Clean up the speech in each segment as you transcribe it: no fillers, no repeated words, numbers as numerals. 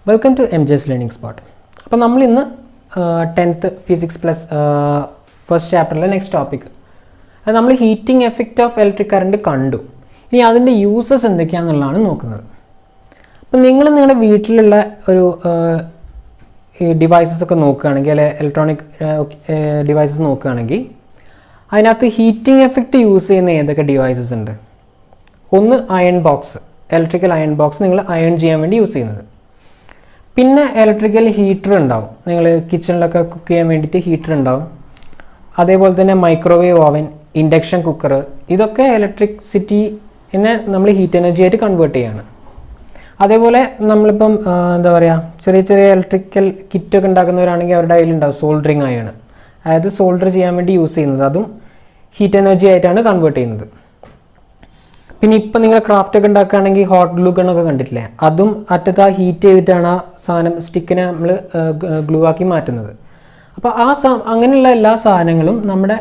Welcome to MJ's learning spot. അപ്പോൾ നമ്മൾ ഇന്ന് 10th ഫിസിക്സ് പ്ലസ് ഫസ്റ്റ് ചാപ്റ്ററിലെ നെക്സ്റ്റ് ടോപ്പിക് അത് നമ്മൾ heating effect of electric current കണ്ടു. ഇനി അതിൻ്റെ യൂസസ് എന്തൊക്കെയാണെന്നുള്ളതാണ് നോക്കുന്നത്. അപ്പം നിങ്ങൾ നിങ്ങളുടെ വീട്ടിലുള്ള ഒരു ഡിവൈസസ് ഒക്കെ നോക്കുകയാണെങ്കിൽ അല്ലെ ഇലക്ട്രോണിക് ഡിവൈസസ് നോക്കുകയാണെങ്കിൽ അതിനകത്ത് ഹീറ്റിംഗ് എഫക്റ്റ് യൂസ് ചെയ്യുന്ന ഏതൊക്കെ ഡിവൈസസ് ഉണ്ട്? ഒന്ന് iron box, electrical iron box നിങ്ങൾ അയൺ ചെയ്യാൻ വേണ്ടി യൂസ് ചെയ്യുന്നത്. പിന്നെ ഇലക്ട്രിക്കൽ ഹീറ്റർ ഉണ്ടാവും, നിങ്ങൾ കിച്ചണിലൊക്കെ കുക്ക് ചെയ്യാൻ വേണ്ടിയിട്ട് ഹീറ്റർ ഉണ്ടാവും. അതേപോലെ തന്നെ മൈക്രോവേവ് ഓവൻ, ഇൻഡക്ഷൻ കുക്കർ, ഇതൊക്കെ ഇലക്ട്രിസിറ്റിനെ നമ്മൾ ഹീറ്റ് എനർജി ആയിട്ട് കൺവേർട്ട് ചെയ്യാണ്. അതേപോലെ നമ്മളിപ്പം എന്താ പറയുക, ചെറിയ ചെറിയ ഇലക്ട്രിക്കൽ കിറ്റൊക്കെ ഉണ്ടാക്കുന്നവരാണെങ്കിൽ അവരുടെ കയ്യിലുണ്ടാവും സോൾഡറിങ് അയൺ, അതായത് സോൾഡർ ചെയ്യാൻ വേണ്ടി യൂസ് ചെയ്യുന്നത്. അതും ഹീറ്റ് എനർജി ആയിട്ടാണ് കൺവേർട്ട് ചെയ്യുന്നത്. പിന്നെ ഇപ്പം നിങ്ങൾ ക്രാഫ്റ്റ് ഒക്കെ ഉണ്ടാക്കുകയാണെങ്കിൽ ഹോട്ട് ഗ്ലൂ ഗണ്ണൊക്കെ കണ്ടിട്ടില്ലേ, അതും അറ്റത്ത് ആ ഹീറ്റ് ചെയ്തിട്ടാണ് ആ സാധനം സ്റ്റിക്കിനെ നമ്മൾ ഗ്ലൂ ആക്കി മാറ്റുന്നത്. അപ്പോൾ അങ്ങനെയുള്ള എല്ലാ സാധനങ്ങളും നമ്മുടെ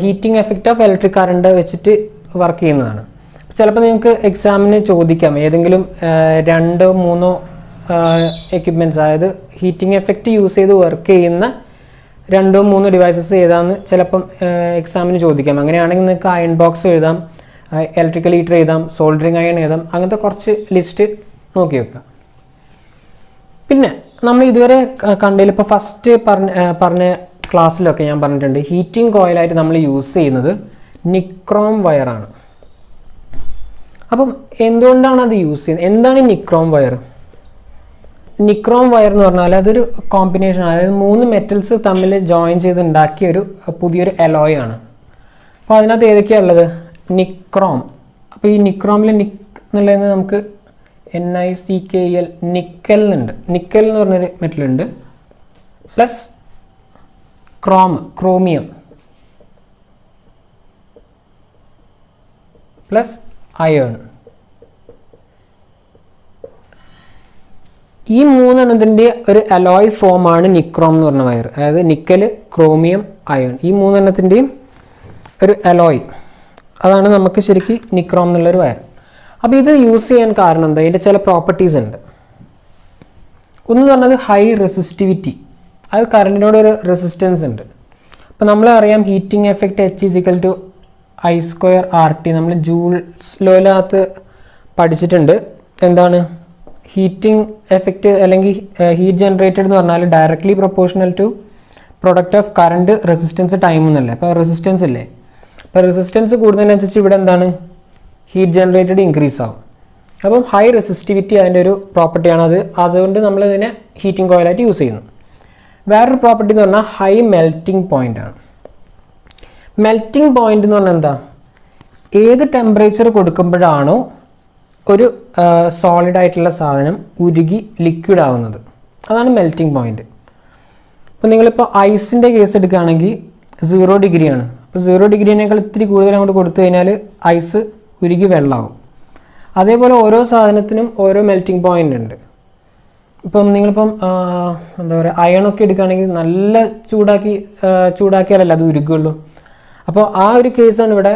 heating effect of electric current വെച്ചിട്ട് വർക്ക് ചെയ്യുന്നതാണ്. ചിലപ്പോൾ നിങ്ങൾക്ക് എക്സാമിന് ചോദിക്കാം ഏതെങ്കിലും 2-3 എക്യുപ്മെൻറ്റ്സ്, അതായത് ഹീറ്റിംഗ് എഫക്റ്റ് യൂസ് ചെയ്ത് വർക്ക് ചെയ്യുന്ന 2-3 ഡിവൈസസ് ഏതാണെന്ന് ചിലപ്പം എക്സാമിന് ചോദിക്കാം. അങ്ങനെയാണെങ്കിൽ നിങ്ങൾക്ക് അയൺ ബോക്സ് എഴുതാം, ഇലക്ട്രിക്കൽ ഹീറ്റർ എഴുതാം, സോൾഡറിങ് അയൺ എഴുതാം, അങ്ങനത്തെ കുറച്ച് ലിസ്റ്റ് നോക്കി വെക്കാം. പിന്നെ നമ്മൾ ഇതുവരെ കണ്ടതിൽ ഇപ്പോൾ ഫസ്റ്റ് പറഞ്ഞ ക്ലാസ്സിലൊക്കെ ഞാൻ പറഞ്ഞിട്ടുണ്ട്, ഹീറ്റിംഗ് കോയിലായിട്ട് നമ്മൾ യൂസ് ചെയ്യുന്നത് നിക്രോം വയറാണ്. അപ്പം എന്തുകൊണ്ടാണ് അത് യൂസ് ചെയ്യുന്നത്? എന്താണ് ഈ നിക്രോം വയർ? നിക്രോം വയർ എന്ന് പറഞ്ഞാൽ അതൊരു കോമ്പിനേഷൻ, അതായത് 3 മെറ്റൽസ് തമ്മിൽ ജോയിൻ ചെയ്ത് ഉണ്ടാക്കിയ ഒരു പുതിയൊരു അലോയ് ആണ്. അപ്പോൾ അതിനകത്ത് ഏതൊക്കെയാണ് ഉള്ളത്? നിക്രോം. അപ്പോൾ ഈ നിക്രോമിൽ നിക്ക് എന്നുള്ളത് നമുക്ക് NiCKEL, നിക്കൽ എന്നുണ്ട്. നിക്കൽ എന്ന് പറഞ്ഞൊരു മെറ്റലുണ്ട്. Plus chromium, plus iron. ഈ 3 എണ്ണത്തിൻ്റെ ഒരു അലോയ് ഫോമാണ് നിക്രോം എന്ന് പറഞ്ഞ വയർ. അതായത് നിക്കൽ, ക്രോമിയം, അയേൺ, ഈ 3 എണ്ണത്തിൻ്റെയും ഒരു അലോയ്, അതാണ് നമുക്ക് ശരിക്കും നിക്രോം എന്നുള്ളൊരു വയർ. അപ്പോൾ ഇത് യൂസ് ചെയ്യാൻ കാരണം എന്താ? ഇതിൻ്റെ ചില പ്രോപ്പർട്ടീസ് ഉണ്ട്. ഒന്ന് പറഞ്ഞത് ഹൈ റെസിസ്റ്റിവിറ്റി, അത് കറണ്ടിനോട് ഒരു റെസിസ്റ്റൻസ് ഉണ്ട്. അപ്പോൾ നമ്മൾ അറിയാം ഹീറ്റിംഗ് എഫക്റ്റ് H = I²RT, നമ്മൾ ജൂൾസ് ലോയിനകത്ത് പഠിച്ചിട്ടുണ്ട്. എന്താണ് ഹീറ്റിംഗ് എഫക്റ്റ് അല്ലെങ്കിൽ ഹീറ്റ് ജനറേറ്റഡ് എന്ന് പറഞ്ഞാൽ directly proportional to product of current resistance time എന്നല്ലേ. അപ്പോൾ റെസിസ്റ്റൻസ് ഇല്ലേ, അപ്പോൾ റെസിസ്റ്റൻസ് കൂടുന്നതിനനുസരിച്ച് ഇവിടെ എന്താണ് ഹീറ്റ് ജനറേറ്റഡ് ഇൻക്രീസ് ആവും. അപ്പം ഹൈ റെസിസ്റ്റിവിറ്റി അതിൻ്റെ ഒരു പ്രോപ്പർട്ടിയാണ്. അതുകൊണ്ട് നമ്മളിതിനെ ഹീറ്റിംഗ് കോയിലായിട്ട് യൂസ് ചെയ്യുന്നു. വേറൊരു പ്രോപ്പർട്ടി എന്ന് പറഞ്ഞാൽ ഹൈ മെൽറ്റിംഗ് പോയിൻ്റ് ആണ്. മെൽറ്റിംഗ് പോയിൻ്റ് എന്ന് പറഞ്ഞാൽ എന്താ? ഏത് ടെമ്പറേച്ചർ കൊടുക്കുമ്പോഴാണോ ഒരു സോളിഡ് ആയിട്ടുള്ള സാധനം ഉരുകി ലിക്വിഡ് ആവുന്നത്, അതാണ് മെൽറ്റിംഗ് പോയിൻ്റ്. അപ്പോൾ നിങ്ങളിപ്പോൾ ഐസിൻ്റെ കേസ് എടുക്കുകയാണെങ്കിൽ 0 ഡിഗ്രിയാണ്. അപ്പോൾ 0 ഡിഗ്രിനേക്കാൾ ഇത്തിരി കൂടുതൽ അങ്ങോട്ട് കൊടുത്തു കഴിഞ്ഞാൽ ഐസ് ഉരുകി വെള്ളമാവും. അതേപോലെ ഓരോ സാധനത്തിനും ഓരോ മെൽറ്റിംഗ് പോയിൻ്റ് ഉണ്ട്. ഇപ്പം നിങ്ങളിപ്പം എന്താ പറയുക, അയണൊക്കെ എടുക്കുകയാണെങ്കിൽ നല്ല ചൂടാക്കിയാലല്ല അത് ഉരുകുള്ളൂ. അപ്പോൾ ആ ഒരു കേസാണ് ഇവിടെ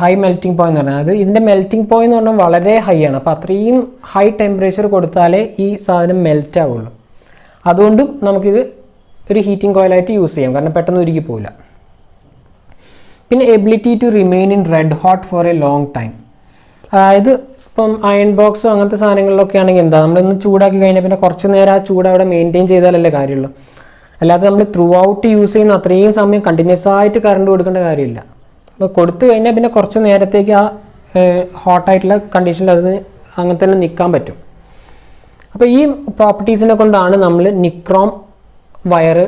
ഹൈ മെൽറ്റിംഗ് പോയിന്റ് എന്ന് പറഞ്ഞാൽ. അത് ഇതിൻ്റെ മെൽറ്റിംഗ് പോയിന്റ് എന്ന് പറഞ്ഞാൽ വളരെ ഹൈ ആണ്. അപ്പോൾ അത്രയും ഹൈ ടെമ്പറേച്ചർ കൊടുത്താലേ ഈ സാധനം മെൽറ്റ് ആവുള്ളൂ. അതുകൊണ്ടും നമുക്കിത് ഒരു ഹീറ്റിംഗ് കോയിലായിട്ട് യൂസ് ചെയ്യാം, കാരണം പെട്ടെന്ന് ഉരുകി പോവില്ല. പിന്നെ ability to remain in red hot for a long time. അതായത് ഇപ്പം അയൺ ബോക്സോ അങ്ങനത്തെ സാധനങ്ങളിലൊക്കെ ആണെങ്കിൽ എന്താ, നമ്മളൊന്ന് ചൂടാക്കി കഴിഞ്ഞാൽ പിന്നെ കുറച്ച് നേരം ആ ചൂട് അവിടെ മെയിൻറ്റെയിൻ ചെയ്താലല്ലേ കാര്യമുള്ളൂ. അല്ലാതെ നമ്മൾ ത്രൂ ഔട്ട് യൂസ് ചെയ്യുന്ന അത്രയും സമയം കണ്ടിന്യൂസ് ആയിട്ട് കറണ്ട് കൊടുക്കേണ്ട കാര്യമില്ല. അപ്പോൾ കൊടുത്തു കഴിഞ്ഞാൽ പിന്നെ കുറച്ച് നേരത്തേക്ക് ആ ഹോട്ടായിട്ടുള്ള കണ്ടീഷനിൽ അത് അങ്ങനെ തന്നെ നിൽക്കാൻ പറ്റും. അപ്പോൾ ഈ പ്രോപ്പർട്ടീസിനെ കൊണ്ടാണ് നമ്മൾ നിക്രോം വയർ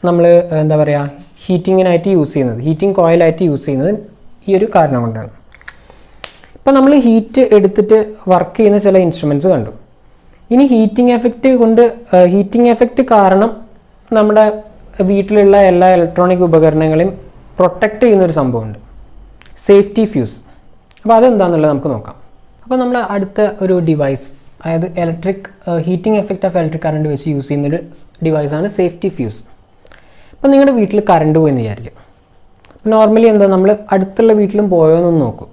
നമ്മൾ എന്താ പറയുക ഹീറ്റിങ്ങിനായിട്ട് യൂസ് ചെയ്യുന്നത്, ഹീറ്റിംഗ് കോയിലായിട്ട് യൂസ് ചെയ്യുന്നത് ഈ ഒരു കാരണം കൊണ്ടാണ്. ഇപ്പോൾ നമ്മൾ ഹീറ്റ് എടുത്തിട്ട് വർക്ക് ചെയ്യുന്ന ചില ഇൻസ്ട്രുമെൻറ്റ്സ് കണ്ടു. ഇനി ഹീറ്റിംഗ് എഫക്റ്റ് കാരണം നമ്മുടെ വീട്ടിലുള്ള എല്ലാ ഇലക്ട്രോണിക് ഉപകരണങ്ങളെയും പ്രൊട്ടക്റ്റ് ചെയ്യുന്നൊരു സംഭവമുണ്ട്, സേഫ്റ്റി ഫ്യൂസ്. അപ്പോൾ അതെന്താണെന്നുള്ളത് നമുക്ക് നോക്കാം. അപ്പോൾ നമ്മൾ അടുത്ത ഒരു ഡിവൈസ്, അതായത് heating effect of electric current വെച്ച് യൂസ് ചെയ്യുന്നൊരു ഡിവൈസാണ് സേഫ്റ്റി ഫ്യൂസ്. ഇപ്പം നിങ്ങളുടെ വീട്ടിൽ കറണ്ട് പോയെന്ന് വിചാരിക്കും. നോർമലി എന്താ, നമ്മൾ അടുത്തുള്ള വീട്ടിലും പോയോന്നൊന്ന് നോക്കും.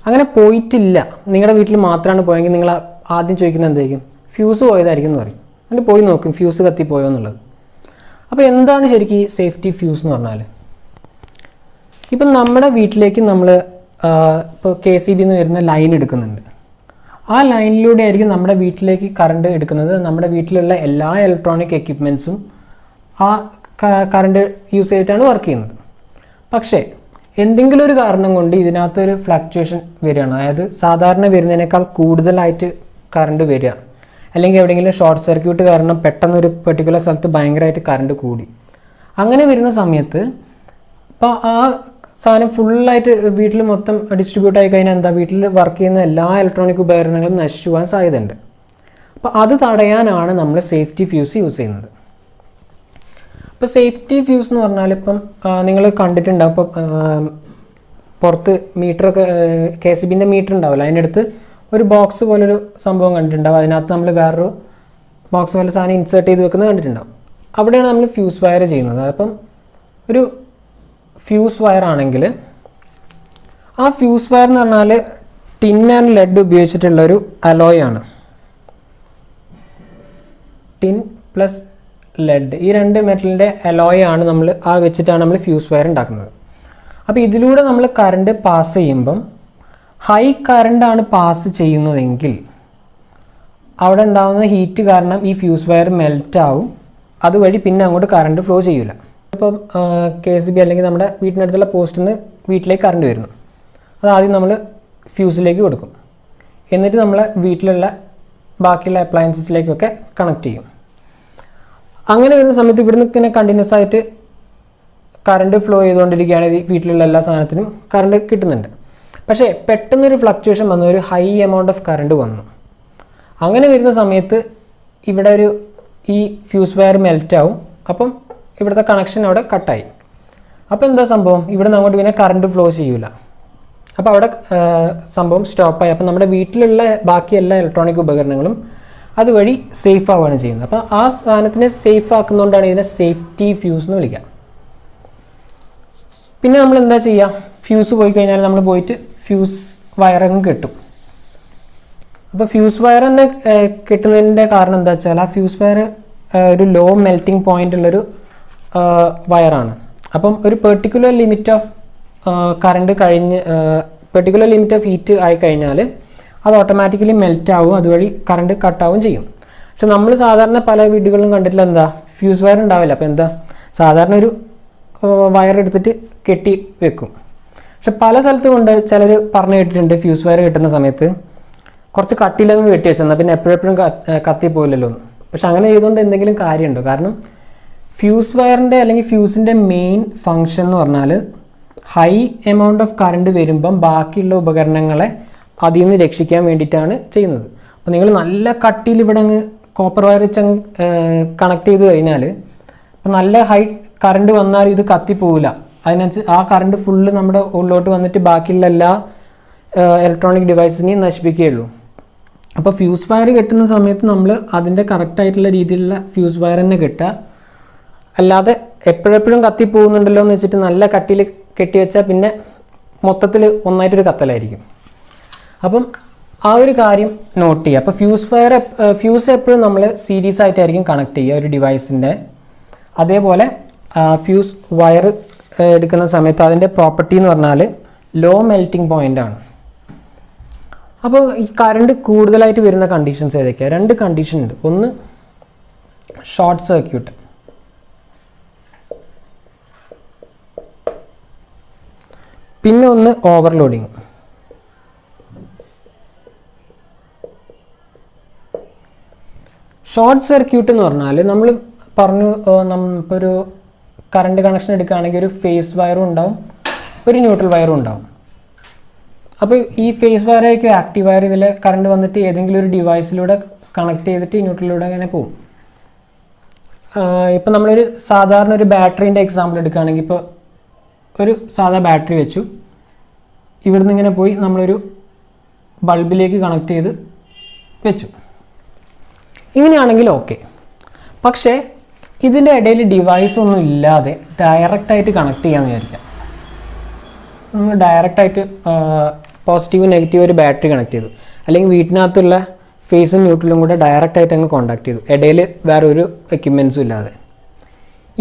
അങ്ങനെ പോയിട്ടില്ല, നിങ്ങളുടെ വീട്ടിൽ മാത്രമാണ് പോയെങ്കിൽ നിങ്ങൾ ആദ്യം ചോദിക്കുന്നത് എന്തായിരിക്കും? ഫ്യൂസ് പോയതായിരിക്കും എന്ന് പറയും. എന്നിട്ട് പോയി നോക്കും ഫ്യൂസ് കത്തിപ്പോയോ എന്നുള്ളത്. അപ്പോൾ എന്താണ് ശരിക്കും ഈ സേഫ്റ്റി ഫ്യൂസ് എന്ന് പറഞ്ഞാൽ? ഇപ്പം നമ്മുടെ വീട്ടിലേക്ക് നമ്മൾ ഇപ്പോൾ KCB എന്ന് വരുന്ന ലൈൻ എടുക്കുന്നുണ്ട്. ആ ലൈനിലൂടെ ആയിരിക്കും നമ്മുടെ വീട്ടിലേക്ക് കറണ്ട് എടുക്കുന്നത്. നമ്മുടെ വീട്ടിലുള്ള എല്ലാ ഇലക്ട്രോണിക് എക്യുപ്മെൻറ്റ്സും ആ കറണ്ട് യൂസ് ചെയ്തിട്ടാണ് വർക്ക് ചെയ്യുന്നത്. പക്ഷേ എന്തെങ്കിലും ഒരു കാരണം കൊണ്ട് ഇതിനകത്തൊരു ഫ്ലക്ച്വേഷൻ വരികയാണ്, അതായത് സാധാരണ വരുന്നതിനേക്കാൾ കൂടുതലായിട്ട് കറണ്ട് വരിക, അല്ലെങ്കിൽ എവിടെയെങ്കിലും ഷോർട്ട് സർക്യൂട്ട് കാരണം പെട്ടെന്നൊരു പെർട്ടിക്കുലർ സ്ഥലത്ത് ഭയങ്കരമായിട്ട് കറണ്ട് കൂടി, അങ്ങനെ വരുന്ന സമയത്ത് ഇപ്പോൾ ആ സാധനം ഫുള്ളായിട്ട് വീട്ടിൽ മൊത്തം ഡിസ്ട്രിബ്യൂട്ട് ആയി കഴിഞ്ഞാൽ എന്താ, വീട്ടിൽ വർക്ക് ചെയ്യുന്ന എല്ലാ ഇലക്ട്രോണിക് ഉപകരണങ്ങളും നശിച്ചു പോകാൻ സാധ്യതയുണ്ട്. അപ്പോൾ അത് തടയാനാണ് നമ്മൾ സേഫ്റ്റി ഫ്യൂസ് യൂസ് ചെയ്യുന്നത്. ഇപ്പോൾ സേഫ്റ്റി ഫ്യൂസ് എന്ന് പറഞ്ഞാൽ ഇപ്പം നിങ്ങൾ കണ്ടിട്ടുണ്ടാവും, ഇപ്പോൾ പുറത്ത് മീറ്ററൊക്കെ KCBൻ്റെ മീറ്റർ ഉണ്ടാവില്ല, അതിനടുത്ത് ഒരു ബോക്സ് പോലൊരു സംഭവം കണ്ടിട്ടുണ്ടാവും. അതിനകത്ത് നമ്മൾ വേറൊരു ബോക്സ് പോലെ സാധനം ഇൻസേർട്ട് ചെയ്ത് വെക്കുന്നത് കണ്ടിട്ടുണ്ടാവും. അവിടെയാണ് നമ്മൾ ഫ്യൂസ് വയർ ചെയ്യുന്നത്. അപ്പം ഒരു ഫ്യൂസ് വയർ ആണെങ്കിൽ ആ ഫ്യൂസ് വയർ എന്ന് പറഞ്ഞാൽ ടിൻ ആൻഡ് ലെഡ് ഉപയോഗിച്ചിട്ടുള്ളൊരു അലോയ് ആണ്. ടിൻ പ്ലസ് ലെഡ്, ഈ രണ്ട് മെറ്റലിൻ്റെ അലോയ് ആണ് നമ്മൾ വെച്ചിട്ടാണ് നമ്മൾ ഫ്യൂസ് വയർ ഉണ്ടാക്കുന്നത്. അപ്പോൾ ഇതിലൂടെ നമ്മൾ കറണ്ട് പാസ് ചെയ്യുമ്പം ഹൈ കറണ്ടാണ് പാസ് ചെയ്യുന്നതെങ്കിൽ അവിടെ ഉണ്ടാകുന്ന ഹീറ്റ് കാരണം ഈ ഫ്യൂസ് വയർ മെൽറ്റ് ആവും. അതുവഴി പിന്നെ അങ്ങോട്ട് കറണ്ട് ഫ്ലോ ചെയ്യില്ല. ഇപ്പം KCB അല്ലെങ്കിൽ നമ്മുടെ വീട്ടിനടുത്തുള്ള പോസ്റ്റിൽ നിന്ന് വീട്ടിലേക്ക് കറണ്ട് വരുന്നു, അത് ആദ്യം നമ്മൾ ഫ്യൂസിലേക്ക് കൊടുക്കും. എന്നിട്ട് നമ്മളെ വീട്ടിലുള്ള ബാക്കിയുള്ള അപ്ലയൻസസിലേക്കൊക്കെ കണക്ട് ചെയ്യും. അങ്ങനെ വരുന്ന സമയത്ത് ഇവിടുന്ന് ഇങ്ങനെ കണ്ടിന്യൂസ് ആയിട്ട് കറണ്ട് ഫ്ലോ ചെയ്തുകൊണ്ടിരിക്കുകയാണെങ്കിൽ വീട്ടിലുള്ള എല്ലാ സാധനത്തിനും കറണ്ട് കിട്ടുന്നുണ്ട്. പക്ഷേ പെട്ടെന്നൊരു ഫ്ലക്ച്വേഷൻ വന്നു, ഒരു ഹൈ എമൗണ്ട് ഓഫ് കറണ്ട് വന്നു. അങ്ങനെ വരുന്ന സമയത്ത് ഇവിടെ ഈ ഫ്യൂസ് വയർ മെൽറ്റ് ആവും. അപ്പം ഇവിടുത്തെ കണക്ഷൻ അവിടെ കട്ടായി. അപ്പോൾ എന്താ സംഭവം, ഇവിടെ നിന്ന് അങ്ങോട്ട് പിന്നെ കറണ്ട് ഫ്ലോ ചെയ്യൂല. അപ്പോൾ അവിടെ സംഭവം സ്റ്റോപ്പായി. അപ്പോൾ നമ്മുടെ വീട്ടിലുള്ള ബാക്കി എല്ലാ ഇലക്ട്രോണിക് ഉപകരണങ്ങളും അതുവഴി സേഫ് ആവുകയാണ് ചെയ്യുന്നത്. അപ്പോൾ ആ സാധനത്തിനെ സേഫ് ആക്കുന്നതുകൊണ്ടാണ് ഇതിനെ സേഫ്റ്റി ഫ്യൂസ് എന്ന് വിളിക്കുക. പിന്നെ നമ്മൾ എന്താ ചെയ്യുക, ഫ്യൂസ് പോയി കഴിഞ്ഞാൽ നമ്മൾ പോയിട്ട് ഫ്യൂസ് വയറങ്ങ് കെട്ടും. അപ്പോൾ ഫ്യൂസ് വയർ തന്നെ കെട്ടുന്നതിൻ്റെ കാരണം എന്താ വെച്ചാൽ ആ ഫ്യൂസ് വയർ ഒരു ലോ മെൽറ്റിംഗ് പോയിൻ്റ് ഉള്ളൊരു വയറാണ്. അപ്പം ഒരു particular limit of current particular limit of heat ആയി കഴിഞ്ഞാൽ അത് ഓട്ടോമാറ്റിക്കലി മെൽറ്റ് ആവും, അതുവഴി കറണ്ട് കട്ടാവും ചെയ്യും. പക്ഷെ നമ്മൾ സാധാരണ പല വീടുകളിലും കണ്ടിട്ടില്ല എന്താ, ഫ്യൂസ് വയർ ഉണ്ടാവില്ല. അപ്പോൾ എന്താ, സാധാരണ ഒരു വയർ എടുത്തിട്ട് കെട്ടി വെക്കും. പക്ഷെ പല സ്ഥലത്തും കൊണ്ട് ചിലർ പറഞ്ഞു കേട്ടിട്ടുണ്ട് ഫ്യൂസ് വയർ കെട്ടുന്ന സമയത്ത് കുറച്ച് കട്ടിയിലങ്ങ് കെട്ടി വെച്ചെന്നാൽ പിന്നെ എപ്പോഴെപ്പോഴും കത്തി പോയില്ലല്ലോ എന്ന്. പക്ഷെ അങ്ങനെ ചെയ്തുകൊണ്ട് എന്തെങ്കിലും കാര്യമുണ്ടോ? കാരണം ഫ്യൂസ് വയറിൻ്റെ അല്ലെങ്കിൽ ഫ്യൂസിൻ്റെ മെയിൻ ഫങ്ഷൻ എന്ന് പറഞ്ഞാൽ ഹൈ എമൗണ്ട് ഓഫ് കറണ്ട് വരുമ്പം ബാക്കിയുള്ള ഉപകരണങ്ങളെ അതിൽ നിന്ന് രക്ഷിക്കാൻ വേണ്ടിയിട്ടാണ് ചെയ്യുന്നത്. അപ്പോൾ നിങ്ങൾ നല്ല കട്ടിയിൽ ഇവിടെ അങ്ങ് കോപ്പർ വയർ വെച്ച് അങ്ങ് കണക്ട് ചെയ്ത് കഴിഞ്ഞാൽ ഇപ്പം നല്ല ഹൈ കറണ്ട് വന്നാൽ ഇത് കത്തിപ്പോവില്ല. അതിനനുസരിച്ച് ആ കറണ്ട് ഫുള്ള് നമ്മുടെ ഉള്ളിലോട്ട് വന്നിട്ട് ബാക്കിയുള്ള എല്ലാ ഇലക്ട്രോണിക് ഡിവൈസിനെയും നശിപ്പിക്കുകയുള്ളൂ. അപ്പോൾ ഫ്യൂസ് വയർ കെട്ടുന്ന സമയത്ത് നമ്മൾ അതിൻ്റെ കറക്റ്റായിട്ടുള്ള രീതിയിലുള്ള ഫ്യൂസ് വയർ തന്നെ കെട്ടുക. അല്ലാതെ എപ്പോഴെപ്പോഴും കത്തിപ്പോകുന്നുണ്ടല്ലോ എന്ന് വെച്ചിട്ട് നല്ല കട്ടിയിൽ കെട്ടിവെച്ചാൽ പിന്നെ മൊത്തത്തിൽ ഒന്നായിട്ടൊരു കത്തലായിരിക്കും. അപ്പം ആ ഒരു കാര്യം നോട്ട് ചെയ്യുക. അപ്പോൾ ഫ്യൂസ് എപ്പോഴും നമ്മൾ സീരീസ് ആയിട്ടായിരിക്കും കണക്ട് ചെയ്യുക ഒരു ഡിവൈസിൻ്റെ. അതേപോലെ ഫ്യൂസ് വയർ എടുക്കുന്ന സമയത്ത് അതിൻ്റെ പ്രോപ്പർട്ടി എന്ന് പറഞ്ഞാൽ ലോ മെൽറ്റിംഗ് പോയിൻ്റ് ആണ്. അപ്പോൾ ഈ കറണ്ട് കൂടുതലായിട്ട് വരുന്ന കണ്ടീഷൻസ് ഏതൊക്കെയാണ്? രണ്ട് കണ്ടീഷൻ ഉണ്ട്. ഒന്ന് ഷോർട്ട് സർക്യൂട്ട്, പിന്നെ ഒന്ന് ഓവർലോഡിങ്. ഷോർട്ട് സർക്യൂട്ട് എന്ന് പറഞ്ഞാൽ നമ്മൾ പറഞ്ഞു, ഇപ്പോൾ ഒരു കറണ്ട് കണക്ഷൻ എടുക്കുകയാണെങ്കിൽ ഒരു ഫേസ് വയറും ഉണ്ടാവും, ഒരു ന്യൂട്രൽ വയറും ഉണ്ടാവും. അപ്പോൾ ഈ ഫേസ് വയറായിരിക്കും ആക്റ്റീവ് വയർ. ഇതിൽ കറണ്ട് വന്നിട്ട് ഏതെങ്കിലും ഒരു ഡിവൈസിലൂടെ കണക്ട് ചെയ്തിട്ട് ഈ ന്യൂട്രലിലൂടെ അങ്ങനെ പോകും. ഇപ്പോൾ നമ്മളൊരു സാധാരണ ഒരു ബാറ്ററീൻ്റെ എക്സാമ്പിൾ എടുക്കുകയാണെങ്കിൽ, ഇപ്പോൾ ഒരു സാധാ ബാറ്ററി വെച്ചു, ഇവിടുന്ന് ഇങ്ങനെ പോയി നമ്മളൊരു ബൾബിലേക്ക് കണക്ട് ചെയ്ത് വെച്ചു. ഇങ്ങനെയാണെങ്കിൽ ഓക്കെ. പക്ഷേ ഇതിൻ്റെ ഇടയിൽ ഡിവൈസ് ഒന്നും ഇല്ലാതെ ഡയറക്റ്റായിട്ട് കണക്ട് ചെയ്യാമെന്ന് വിചാരിക്കാം. നമ്മൾ ഡയറക്റ്റായിട്ട് പോസിറ്റീവ് നെഗറ്റീവ് ഒരു ബാറ്ററി കണക്ട് ചെയ്തു, അല്ലെങ്കിൽ വീട്ടിനകത്തുള്ള ഫേസും ന്യൂട്രലും കൂടെ ഡയറക്റ്റായിട്ട് അങ്ങ് കോണ്ടാക്ട് ചെയ്തു, ഇടയിൽ വേറെ ഒരു എക്യുപ്മെൻസും ഇല്ലാതെ.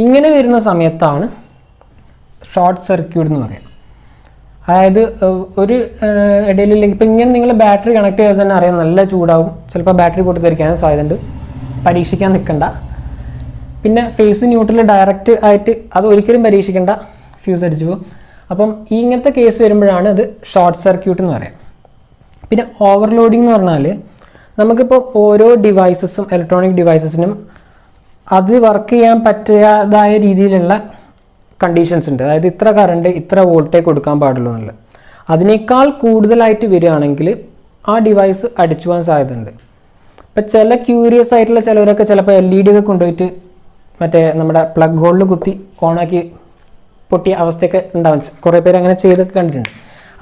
ഇങ്ങനെ വരുന്ന സമയത്താണ് ഷോർട്ട് സർക്യൂട്ട് എന്ന് പറയുന്നത്. അതായത് ഒരു ഇടയിലേക്ക് ഇപ്പം ഇങ്ങനെ നിങ്ങൾ ബാറ്ററി കണക്ട് ചെയ്താൽ തന്നെ അറിയാം, നല്ല ചൂടാവും, ചിലപ്പോൾ ബാറ്ററി പൊട്ടിത്തെറിക്കാനും സാധ്യതയുണ്ട്. പരീക്ഷിക്കാൻ നിൽക്കണ്ട. പിന്നെ ഫേസ് ന്യൂട്രൽ ഡയറക്റ്റ് ആയിട്ട് അത് ഒരിക്കലും പരീക്ഷിക്കേണ്ട, ഫ്യൂസ് അടിച്ചു പോകും. അപ്പം ഇങ്ങനത്തെ കേസ് വരുമ്പോഴാണ് ഇത് ഷോർട്ട് സർക്യൂട്ട് എന്ന് പറയാം. പിന്നെ ഓവർലോഡിംഗ് എന്ന് പറഞ്ഞാൽ നമുക്കിപ്പോൾ ഓരോ ഡിവൈസസും ഇലക്ട്രോണിക് ഡിവൈസസിനും അത് വർക്ക് ചെയ്യാൻ പറ്റാതായ രീതിയിലുള്ള കണ്ടീഷൻസ് ഉണ്ട്. അതായത് ഇത്ര കറണ്ട് ഇത്ര വോൾട്ടേജ് കൊടുക്കാൻ പാടുള്ളൂ എന്നുള്ളത്. അതിനേക്കാൾ കൂടുതലായിട്ട് വരികയാണെങ്കിൽ ആ ഡിവൈസ് അടിച്ചു പോകാൻ സാധ്യതയുണ്ട്. ഇപ്പം ചില ക്യൂരിയസ് ആയിട്ടുള്ള ചിലവരൊക്കെ ചിലപ്പോൾ LED ഒക്കെ കൊണ്ടുപോയിട്ട് മറ്റേ നമ്മുടെ പ്ലഗ് ഹോളിൽ കുത്തി ഓണാക്കി പൊട്ടിയ അവസ്ഥയൊക്കെ ഉണ്ടാവും. കുറേ പേര് അങ്ങനെ ചെയ്തൊക്കെ കണ്ടിട്ടുണ്ട്.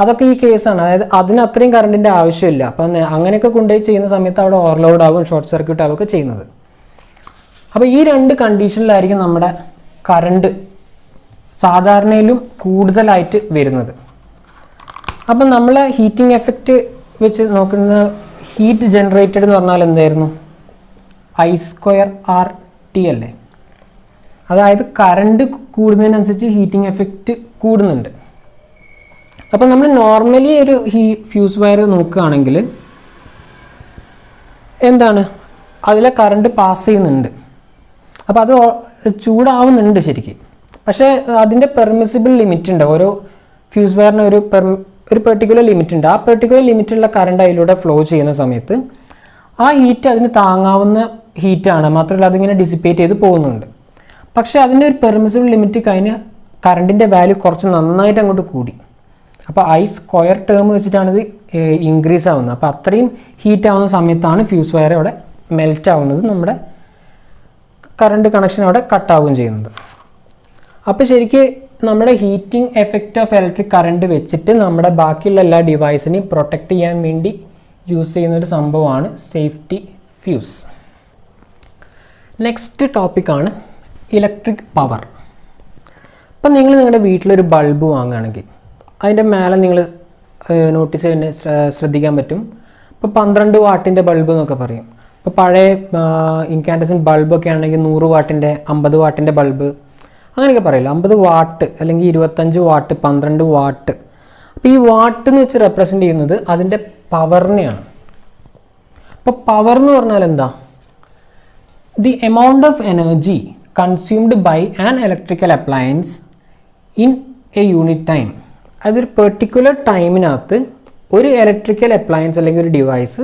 അതൊക്കെ ഈ കേസാണ്. അതായത് അതിന് അത്രയും കറണ്ടിൻ്റെ ആവശ്യമില്ല. അപ്പം അങ്ങനെയൊക്കെ കൊണ്ടുപോയി ചെയ്യുന്ന സമയത്ത് അവിടെ ഓവർലോഡ് ആവും, ഷോർട്ട് സർക്യൂട്ട് ആവുകയൊക്കെ ചെയ്യുന്നത്. അപ്പോൾ ഈ രണ്ട് കണ്ടീഷനിലായിരിക്കും നമ്മുടെ കറണ്ട് സാധാരണയിലും കൂടുതലായിട്ട് വരുന്നത്. അപ്പം നമ്മൾ ഹീറ്റിംഗ് എഫക്റ്റ് വെച്ച് നോക്കുന്ന ഹീറ്റ് ജനറേറ്റഡ് എന്ന് പറഞ്ഞാൽ എന്തായിരുന്നു? I²RT അല്ലേ? അതായത് കറണ്ട് കൂടുന്നതിനനുസരിച്ച് ഹീറ്റിംഗ് എഫക്റ്റ് കൂടുന്നുണ്ട്. അപ്പം നമ്മൾ നോർമലി ഒരു ഫ്യൂസ് വയർ നോക്കുകയാണെങ്കിൽ എന്താണ്, അതിലെ കറണ്ട് പാസ് ചെയ്യുന്നുണ്ട്. അപ്പോൾ അത് ചൂടാവുന്നുണ്ട് ശരിക്കും. പക്ഷേ അതിൻ്റെ പെർമിസിബിൾ ലിമിറ്റ് ഉണ്ട്. ഓരോ ഫ്യൂസ് വയറിന് ഒരു പെർട്ടിക്കുലർ ലിമിറ്റ് ഉണ്ട്. ആ പെർട്ടിക്കുലർ ലിമിറ്റുള്ള കറണ്ട് അതിലൂടെ ഫ്ലോ ചെയ്യുന്ന സമയത്ത് ആ ഹീറ്റ് അതിന് താങ്ങാവുന്ന ഹീറ്റാണ്. മാത്രമല്ല അതിങ്ങനെ ഡിസിപ്പേറ്റ് ചെയ്ത് പോകുന്നുണ്ട്. പക്ഷേ അതിൻ്റെ ഒരു പെർമിസിബിൾ ലിമിറ്റ് കഴിഞ്ഞ് കറണ്ടിൻ്റെ വാല്യൂ കുറച്ച് നന്നായിട്ട് അങ്ങോട്ട് കൂടി. അപ്പോൾ I² ടേം വെച്ചിട്ടാണ് ഇത് ഇൻക്രീസ് ആവുന്നത്. അപ്പോൾ അത്രയും ഹീറ്റ് ആവുന്ന സമയത്താണ് ഫ്യൂസ് വയർ അവിടെ മെൽറ്റ് ആവുന്നത്, നമ്മുടെ കറണ്ട് കണക്ഷൻ അവിടെ കട്ടാവുകയും ചെയ്യുന്നത്. അപ്പോൾ ശരിക്കും നമ്മുടെ heating effect of electric current വെച്ചിട്ട് നമ്മുടെ ബാക്കിയുള്ള എല്ലാ ഡിവൈസിനെയും പ്രൊട്ടക്റ്റ് ചെയ്യാൻ വേണ്ടി യൂസ് ചെയ്യുന്നൊരു സംഭവമാണ് സേഫ്റ്റി ഫ്യൂസ്. നെക്സ്റ്റ് ടോപ്പിക്കാണ് ഇലക്ട്രിക് പവർ. ഇപ്പം നിങ്ങൾ നിങ്ങളുടെ വീട്ടിലൊരു ബൾബ് വാങ്ങുകയാണെങ്കിൽ അതിൻ്റെ മേലെ നിങ്ങൾ നോട്ടീസ് തന്നെ ശ്രദ്ധിക്കാൻ പറ്റും. ഇപ്പോൾ 12 വാട്ടിൻ്റെ ബൾബ് എന്നൊക്കെ പറയും. ഇപ്പോൾ പഴയ ഇൻകാൻഡസൻറ്റ് ബൾബൊക്കെ ആണെങ്കിൽ 100 വാട്ടിൻ്റെ 50 വാട്ടിൻ്റെ ബൾബ് അങ്ങനെയൊക്കെ പറയില്ല. 50 വാട്ട് അല്ലെങ്കിൽ 25 വാട്ട് 12 വാട്ട്. അപ്പോൾ ഈ വാട്ട് എന്ന് വെച്ച് റെപ്രസെൻ്റ് ചെയ്യുന്നത് അതിൻ്റെ പവറിനെയാണ്. അപ്പോൾ പവർ എന്ന് പറഞ്ഞാൽ എന്താ? The amount of energy consumed by an electrical appliance in a unit time. അതൊരു പെർട്ടിക്കുലർ ടൈമിനകത്ത് ഒരു ഇലക്ട്രിക്കൽ അപ്ലയൻസ് അല്ലെങ്കിൽ ഒരു ഡിവൈസ്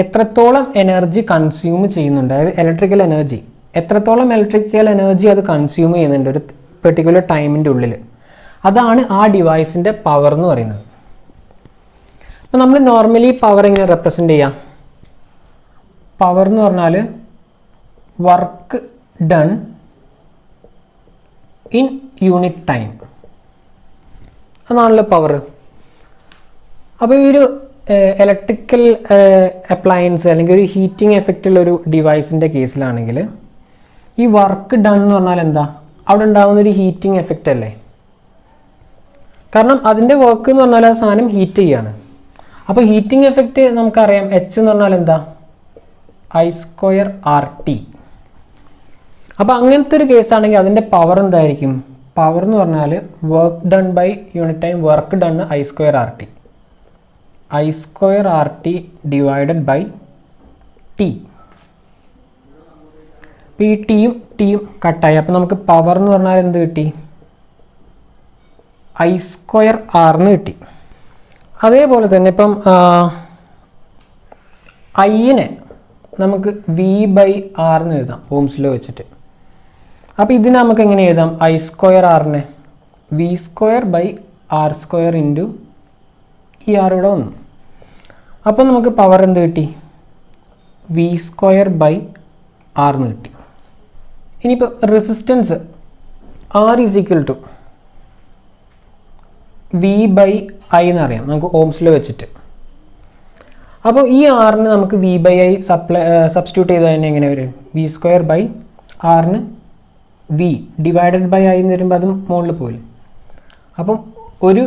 എത്രത്തോളം എനർജി കൺസ്യൂം ചെയ്യുന്നുണ്ട്, അതായത് ഇലക്ട്രിക്കൽ എനർജി എത്രത്തോളം ഇലക്ട്രിക്കൽ എനർജി അത് കൺസ്യൂം ചെയ്യുന്നുണ്ട് ഒരു പെർട്ടിക്കുലർ ടൈമിൻ്റെ ഉള്ളിൽ, അതാണ് ആ ഡിവൈസിൻ്റെ പവർ എന്ന് പറയുന്നത്. അപ്പോൾ നമ്മൾ നോർമലി പവർ എങ്ങനെ റെപ്രസെൻ്റ് ചെയ്യാം? പവർ എന്ന് പറഞ്ഞാൽ work done in unit time, അതാണല്ലോ പവർ. അപ്പോൾ ഈ ഒരു ഇലക്ട്രിക്കൽ അപ്ലയൻസ് അല്ലെങ്കിൽ ഒരു ഹീറ്റിംഗ് എഫക്റ്റുള്ള ഒരു ഡിവൈസിൻ്റെ കേസിലാണെങ്കിൽ ഈ വർക്ക് ഡൺ എന്ന് പറഞ്ഞാൽ എന്താ? അവിടെ ഉണ്ടാകുന്ന ഒരു ഹീറ്റിംഗ് എഫക്റ്റ് അല്ലേ? കാരണം അതിൻ്റെ വർക്ക് എന്ന് പറഞ്ഞാൽ ആ സാധനം ഹീറ്റ് ചെയ്യാണ്. അപ്പോൾ ഹീറ്റിംഗ് എഫക്റ്റ് നമുക്കറിയാം, H എന്ന് പറഞ്ഞാൽ എന്താ? I²RT. അപ്പോൾ അങ്ങനത്തെ ഒരു കേസാണെങ്കിൽ അതിൻ്റെ പവർ എന്തായിരിക്കും? പവർ എന്ന് പറഞ്ഞാൽ work done by unit time, work done I²RT. I²RT divided by T. അപ്പോൾ ഈ ടിയും കട്ടായി. അപ്പോൾ നമുക്ക് പവർ എന്ന് പറഞ്ഞാൽ എന്ത് കിട്ടി? I²R എന്ന് കിട്ടി. അതേപോലെ തന്നെ ഇപ്പം ഐനെ നമുക്ക് V/R എന്ന് എഴുതാം ഓംസ് ലോ വെച്ചിട്ട്. അപ്പോൾ ഇതിനെ നമുക്ക് എങ്ങനെ എഴുതാം? I²Rനെ V²/R² ഇൻറ്റു ഈ R ഇവിടെ വന്നു. അപ്പോൾ നമുക്ക് പവർ എന്ത് കിട്ടി? V²/R എന്ന് കിട്ടി. ഇനിയിപ്പോൾ റെസിസ്റ്റൻസ് R = V/I എന്നറിയാം നമുക്ക് ഓംസ് ലോ വെച്ചിട്ട്. അപ്പോൾ ഈ ആറിന് നമുക്ക് V/I സബ്സ്റ്റിറ്റ്യൂട്ട് ചെയ്താൽ തന്നെ എങ്ങനെ വരും? V²/Rന് V ഡിവൈഡഡ് ബൈ I എന്ന് വരുമ്പോൾ അതും മുകളിൽ പോലും. അപ്പം ഒരു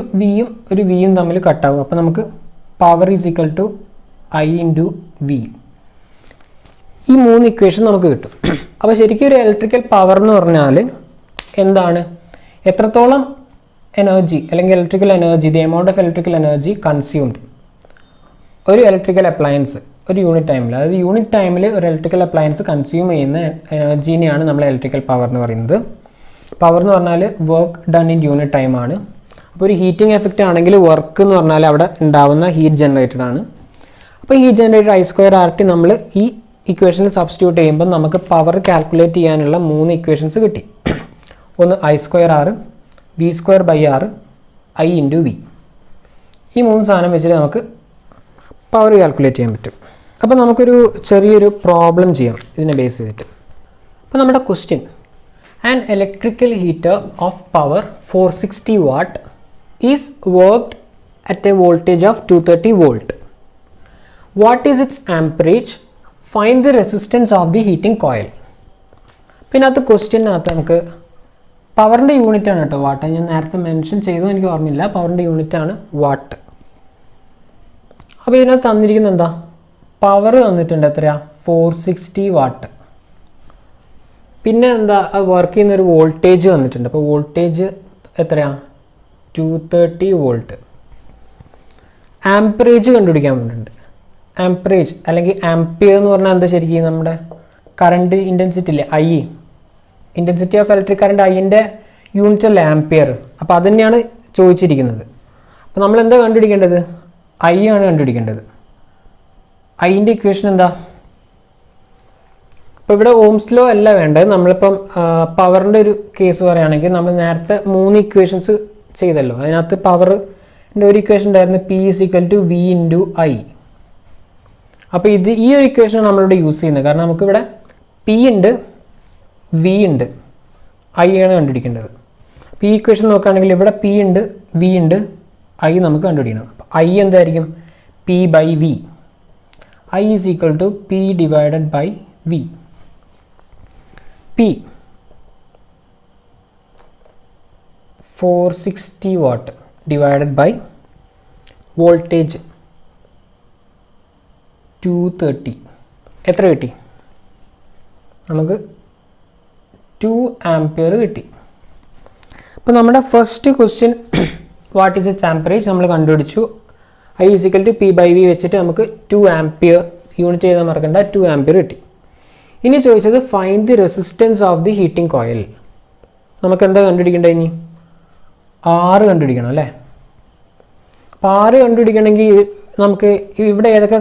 വിയും തമ്മിൽ കട്ടാവും. അപ്പോൾ നമുക്ക് പവർ I × V. ഈ 3 ഇക്വേഷൻ നമുക്ക് കിട്ടും. അപ്പോൾ ശരിക്കും ഒരു ഇലക്ട്രിക്കൽ പവർ എന്ന് പറഞ്ഞാൽ എന്താണ്, എത്രത്തോളം എനർജി അല്ലെങ്കിൽ electrical energy, the amount of electrical energy consumed ഒരു ഇലക്ട്രിക്കൽ അപ്ലയൻസ് ഒരു യൂണിറ്റ് ടൈമിൽ, അതായത് യൂണിറ്റ് ടൈമിൽ ഒരു ഇലക്ട്രിക്കൽ അപ്ലയൻസ് കൺസ്യൂം ചെയ്യുന്ന എനർജീനെയാണ് നമ്മൾ ഇലക്ട്രിക്കൽ പവർ എന്ന് പറയുന്നത്. പവർ എന്ന് പറഞ്ഞാൽ work done in unit time ആണ്. അപ്പോൾ ഒരു ഹീറ്റിംഗ് എഫക്റ്റ് ആണെങ്കിൽ വർക്ക് എന്ന് പറഞ്ഞാൽ അവിടെ ഉണ്ടാവുന്ന ഹീറ്റ് ജനറേറ്റഡ് ആണ്. അപ്പോൾ ഹീറ്റ് ജനറേറ്റഡ് I²RT നമ്മൾ ഈ ഇക്വേഷനിൽ സബ്സ്റ്റിറ്റ്യൂട്ട് ചെയ്യുമ്പോൾ നമുക്ക് പവർ കാൽക്കുലേറ്റ് ചെയ്യാനുള്ള 3 ഇക്വേഷൻസ് കിട്ടി. ഒന്ന് I²R, V²/R, I × V. ഈ 3 സാധനം വെച്ചിട്ട് നമുക്ക് പവർ കാൽക്കുലേറ്റ് ചെയ്യാൻ പറ്റും. അപ്പോൾ നമുക്കൊരു ചെറിയൊരു പ്രോബ്ലം ചെയ്യാം ഇതിനെ ബേസ് ചെയ്തിട്ട്. അപ്പോൾ നമ്മുടെ question, an electrical heater of power 460 watt is worked at a voltage of 230 volt. What is its amperage? Find the resistance of the heating coil. പിന്നെ അത് ക്വസ്റ്റ്യനകത്ത് നമുക്ക് പവറിൻ്റെ യൂണിറ്റ് ആണ് കേട്ടോ, വാട്ട്. ഞാൻ നേരത്തെ മെൻഷൻ ചെയ്തോ എനിക്ക് ഓർമ്മയില്ല. പവറിൻ്റെ യൂണിറ്റ് ആണ് വാട്ട്. അപ്പോൾ ഇതിനകത്ത് തന്നിരിക്കുന്നത് എന്താ, പവർ തന്നിട്ടുണ്ട് എത്രയാ, 460 watt. പിന്നെ എന്താ, വർക്ക് ചെയ്യുന്ന ഒരു വോൾട്ടേജ് വന്നിട്ടുണ്ട്. അപ്പോൾ വോൾട്ടേജ് എത്രയാ, 230 volt. ആംപറേജ് കണ്ടുപിടിക്കാൻ വേണ്ടിയിട്ടുണ്ട്. ആംപറേജ് അല്ലെങ്കിൽ ആംപിയർ എന്ന് പറഞ്ഞാൽ എന്താ, ശരിക്കും നമ്മുടെ കറണ്ട് ഇൻറ്റൻസിറ്റി ഇല്ലേ, I, intensity of electric current Iൻ്റെ യൂണിറ്റ് അല്ലേ ആംപിയർ. അപ്പോൾ അത് തന്നെയാണ് ചോദിച്ചിരിക്കുന്നത്. അപ്പോൾ നമ്മൾ എന്താ കണ്ടുപിടിക്കേണ്ടത്, I ആണ് കണ്ടുപിടിക്കേണ്ടത്. Iൻ്റെ ഇക്വേഷൻ എന്താ, അപ്പോൾ ഇവിടെ ഓംസ് ലോ അല്ല വേണ്ടത്. നമ്മളിപ്പം പവറിൻ്റെ ഒരു കേസ് പറയുകയാണെങ്കിൽ നമ്മൾ നേരത്തെ 3 ഇക്വേഷൻസ് ചെയ്തല്ലോ. അതിനകത്ത് പവറിൻ്റെ ഒരു ഇക്വേഷൻ ഉണ്ടായിരുന്നു, P = V × I. അപ്പോൾ ഈ ഒരു ഇക്വേഷൻ നമ്മളിവിടെ യൂസ് ചെയ്യുന്നത്. കാരണം നമുക്കിവിടെ P ഉണ്ട്, V ഉണ്ട്, I ആണ് കണ്ടുപിടിക്കേണ്ടത്. അപ്പോൾ ഈ ഇക്വേഷൻ നോക്കുകയാണെങ്കിൽ ഇവിടെ P ഉണ്ട്, V ഉണ്ട്, I നമുക്ക് കണ്ടുപിടിക്കണം. അപ്പോൾ I എന്തായിരിക്കും, P/V. I = P/V. P 460 watt divided by voltage 230. എത്ര കിട്ടി നമുക്ക്, 2 ആംപിയർ കിട്ടി. അപ്പോൾ നമ്മുടെ first question what is its amperage നമ്മൾ കണ്ടുപിടിച്ചു. I = P/V വെച്ചിട്ട് നമുക്ക് 2 ആംപിയർ, യൂണിറ്റ് ചെയ്താൽ മറക്കണ്ട, 2 ആംപിയർ കിട്ടി. ഇനി ചോദിച്ചത് find the resistance of the heating coil. നമുക്ക് എന്താ കണ്ടുപിടിക്കേണ്ടത്, ഇനി R കണ്ടുപിടിക്കണം അല്ലേ. അപ്പോൾ R കണ്ടുപിടിക്കണമെങ്കിൽ നമുക്ക് ഇവിടെ ഏതൊക്കെ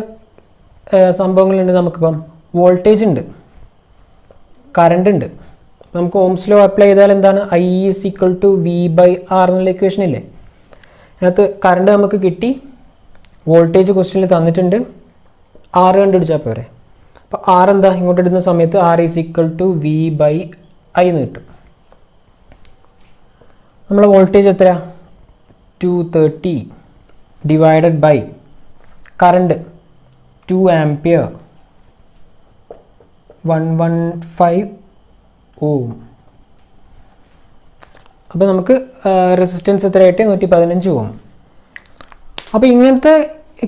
സംഭവങ്ങളുണ്ട്, നമുക്കിപ്പം വോൾട്ടേജ് ഉണ്ട്, കറണ്ട് ഉണ്ട്. നമുക്ക് ഓംസ് ലോ അപ്ലൈ ചെയ്താൽ എന്താണ്, I = V/R എന്നുള്ള ഇക്വേഷൻ ഇല്ലേ. അതിനകത്ത് കറണ്ട് നമുക്ക് കിട്ടി, വോൾട്ടേജ് ക്വസ്റ്റ്യനിൽ തന്നിട്ടുണ്ട്, R കണ്ടുപിടിച്ചാൽ പോരെ. അപ്പോൾ R എന്താ, ഇങ്ങോട്ട് ഇടുന്ന സമയത്ത് R = V/I എന്ന് കിട്ടും. നമ്മളെ വോൾട്ടേജ് എത്രയാ, 230 divided by current 2 ampere 115 ohm. അപ്പോൾ നമുക്ക് റെസിസ്റ്റൻസ് എത്രയായിട്ട് 115 ohm. അപ്പോൾ ഇങ്ങനത്തെ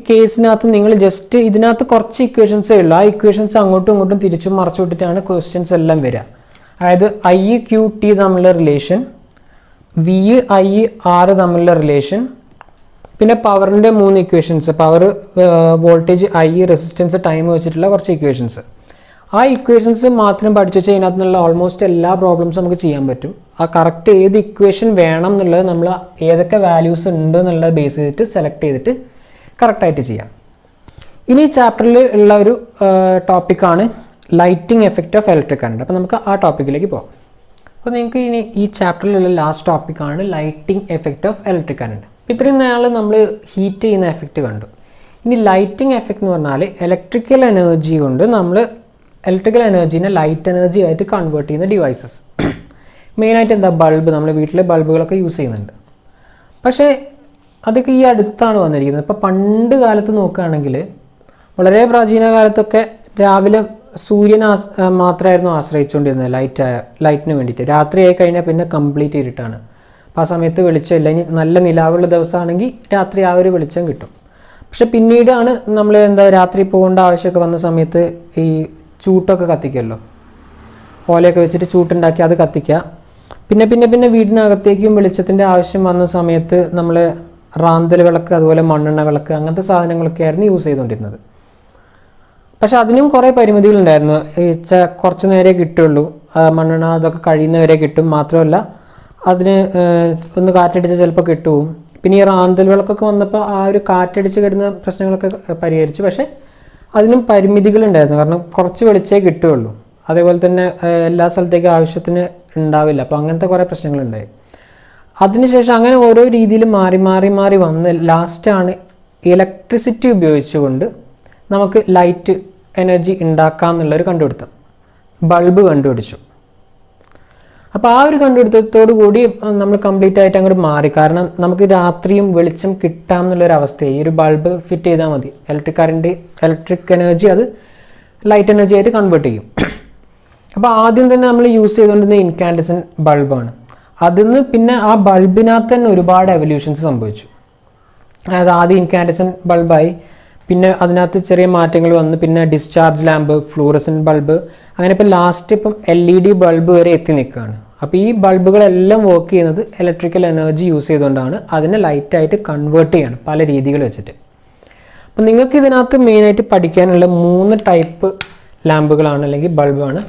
കേസിനകത്ത് നിങ്ങൾ ജസ്റ്റ് ഇതിനകത്ത് കുറച്ച് ഇക്വേഷൻസേ ഉള്ളൂ. ആ ഇക്വേഷൻസ് അങ്ങോട്ടും ഇങ്ങോട്ടും തിരിച്ചും മറച്ചു വിട്ടിട്ടാണ് ക്വസ്റ്റ്യൻസ് എല്ലാം വരിക. അതായത് I, Q, T തമ്മിലുള്ള റിലേഷൻ, V, I, R തമ്മിലുള്ള റിലേഷൻ, പിന്നെ പവറിൻ്റെ 3 equations, power, voltage, I, resistance, time വെച്ചിട്ടുള്ള കുറച്ച് ഇക്വേഷൻസ്. ആ ഇക്വേഷൻസ് മാത്രം പഠിച്ചു വെച്ചാൽ ഇതിനകത്ത് നിന്നുള്ള ഓൾമോസ്റ്റ് എല്ലാ പ്രോബ്ലംസും നമുക്ക് ചെയ്യാൻ പറ്റും. ആ കറക്റ്റ് ഏത് ഇക്വേഷൻ വേണം എന്നുള്ളത് നമ്മൾ ഏതൊക്കെ വാല്യൂസ് ഉണ്ട് എന്നുള്ളത് ബേസ് ചെയ്തിട്ട് സെലക്ട് ചെയ്തിട്ട് കറക്റ്റായിട്ട് ചെയ്യാം. ഇനി ചാപ്റ്ററിൽ ഉള്ള ഒരു ടോപ്പിക്കാണ് lighting effect of electric current. അപ്പോൾ നമുക്ക് ആ ടോപ്പിക്കിലേക്ക് പോകാം. അപ്പോൾ നിങ്ങൾക്ക് ഇനി ഈ ചാപ്റ്ററിലുള്ള ലാസ്റ്റ് ടോപ്പിക്കാണ് lighting effect of electric current. ഇത്രയും നാൾ നമ്മൾ ഹീറ്റ് ചെയ്യുന്ന എഫക്റ്റ് കണ്ടു. ഇനി ലൈറ്റിംഗ് എഫക്റ്റ് എന്ന് പറഞ്ഞാൽ ഇലക്ട്രിക്കൽ എനർജി കൊണ്ട് നമ്മൾ ഇലക്ട്രിക്കൽ എനർജീനെ ലൈറ്റ് എനർജി ആയിട്ട് കൺവേർട്ട് ചെയ്യുന്ന ഡിവൈസസ്. മെയിനായിട്ട് എന്താ, ബൾബ്. നമ്മൾ വീട്ടിലെ ബൾബുകളൊക്കെ യൂസ് ചെയ്യുന്നുണ്ട്. പക്ഷേ അതൊക്കെ ഈ അടുത്താണ് വന്നിരിക്കുന്നത്. ഇപ്പോൾ പണ്ട് കാലത്ത് നോക്കുകയാണെങ്കിൽ, വളരെ പ്രാചീന കാലത്തൊക്കെ രാവിലെ സൂര്യനെ മാത്രമായിരുന്നു ആശ്രയിച്ചുകൊണ്ടിരുന്നത് ലൈറ്റിന് വേണ്ടിയിട്ട്. രാത്രിയായി കഴിഞ്ഞാൽ പിന്നെ കംപ്ലീറ്റ് ഇരുട്ടാണ്. അപ്പോൾ ആ സമയത്ത് വെളിച്ചമില്ല. ഇനി നല്ല നിലാവുള്ള ദിവസമാണെങ്കിൽ രാത്രി ആ ഒരു വെളിച്ചം കിട്ടും. പക്ഷെ പിന്നീടാണ് നമ്മൾ രാത്രി പോകേണ്ട ആവശ്യമൊക്കെ വന്ന സമയത്ത് ഈ ചൂട്ടൊക്കെ കത്തിക്കുമല്ലോ, ഓലയൊക്കെ വെച്ചിട്ട് ചൂട്ടുണ്ടാക്കി അത് കത്തിക്കുക. പിന്നെ വീടിനകത്തേക്കും വെളിച്ചത്തിൻ്റെ ആവശ്യം വന്ന സമയത്ത് നമ്മൾ റാന്തൽ വിളക്ക്, അതുപോലെ മണ്ണെണ്ണ വിളക്ക്, അങ്ങനത്തെ സാധനങ്ങളൊക്കെ ആയിരുന്നു യൂസ് ചെയ്തുകൊണ്ടിരുന്നത്. പക്ഷെ അതിനും കുറേ പരിമിതികളുണ്ടായിരുന്നു. കുറച്ച് നേരെ കിട്ടുള്ളൂ, മണ്ണെണ്ണ അതൊക്കെ കഴിയുന്നവരെ കിട്ടും. മാത്രമല്ല അതിന് ഒന്ന് കാറ്റടിച്ച് ചിലപ്പോൾ കിട്ടും. പിന്നെ ഈ റാന്തൽ വിളക്കൊക്കെ വന്നപ്പോൾ ആ ഒരു കാറ്റടിച്ച് കിട്ടുന്ന പ്രശ്നങ്ങളൊക്കെ പരിഹരിച്ചു. പക്ഷേ അതിനും പരിമിതികളുണ്ടായിരുന്നു, കാരണം കുറച്ച് വെളിച്ചേ കിട്ടുകയുള്ളൂ. അതേപോലെ തന്നെ എല്ലാ സ്ഥലത്തേക്കും ആവശ്യത്തിന് ഉണ്ടാവില്ല. അപ്പോൾ അങ്ങനത്തെ കുറേ പ്രശ്നങ്ങളുണ്ടായി. അതിനുശേഷം അങ്ങനെ ഓരോ രീതിയിൽ മാറി വന്ന് ലാസ്റ്റാണ് ഇലക്ട്രിസിറ്റി ഉപയോഗിച്ചുകൊണ്ട് നമുക്ക് ലൈറ്റ് എനർജി ഉണ്ടാക്കാമെന്നുള്ളൊരു കണ്ടുപിടുത്തം, ബൾബ് കണ്ടുപിടിച്ചു. അപ്പോൾ ആ ഒരു കണ്ടുപിടുത്തത്തോടു കൂടി നമ്മൾ കംപ്ലീറ്റ് ആയിട്ട് അങ്ങോട്ട് മാറി. കാരണം നമുക്ക് രാത്രിയും വെളിച്ചം കിട്ടാം എന്നുള്ളൊരവസ്ഥയായി. ഈ ഒരു ബൾബ് ഫിറ്റ് ചെയ്താൽ മതി, ഇലക്ട്രിക് എനർജി അത് ലൈറ്റ് എനർജി ആയിട്ട് കൺവേർട്ട് ചെയ്യും. അപ്പോൾ ആദ്യം തന്നെ നമ്മൾ യൂസ് ചെയ്തുകൊണ്ടിരുന്ന ഇൻകാൻഡസൻറ്റ് ബൾബാണ്. അതിന്ന് പിന്നെ ആ ബൾബിനകത്ത് തന്നെ ഒരുപാട് എവല്യൂഷൻസ് സംഭവിച്ചു. അതായത് ആദ്യം ഇൻകാൻഡസൻറ്റ് ബൾബായി, പിന്നെ അതിനകത്ത് ചെറിയ മാറ്റങ്ങൾ വന്ന് പിന്നെ ഡിസ്ചാർജ് ലാമ്പ്, ഫ്ലൂറസൻറ്റ് ബൾബ്, അങ്ങനെ ഇപ്പോൾ ലാസ്റ്റ് ഇപ്പം LED ബൾബ് വരെ എത്തി നിൽക്കുകയാണ്. അപ്പോൾ ഈ ബൾബുകളെല്ലാം വർക്ക് ചെയ്യുന്നത് ഇലക്ട്രിക്കൽ എനർജി യൂസ് ചെയ്തുകൊണ്ടാണ്. അതിനെ ലൈറ്റായിട്ട് കൺവേർട്ട് ചെയ്യാണ് പല രീതികൾ വെച്ചിട്ട്. അപ്പം നിങ്ങൾക്ക് ഇതിനകത്ത് മെയിനായിട്ട് പഠിക്കാനുള്ള 3 ടൈപ്പ് ലാമ്പുകളാണ് അല്ലെങ്കിൽ ബൾബാണ്.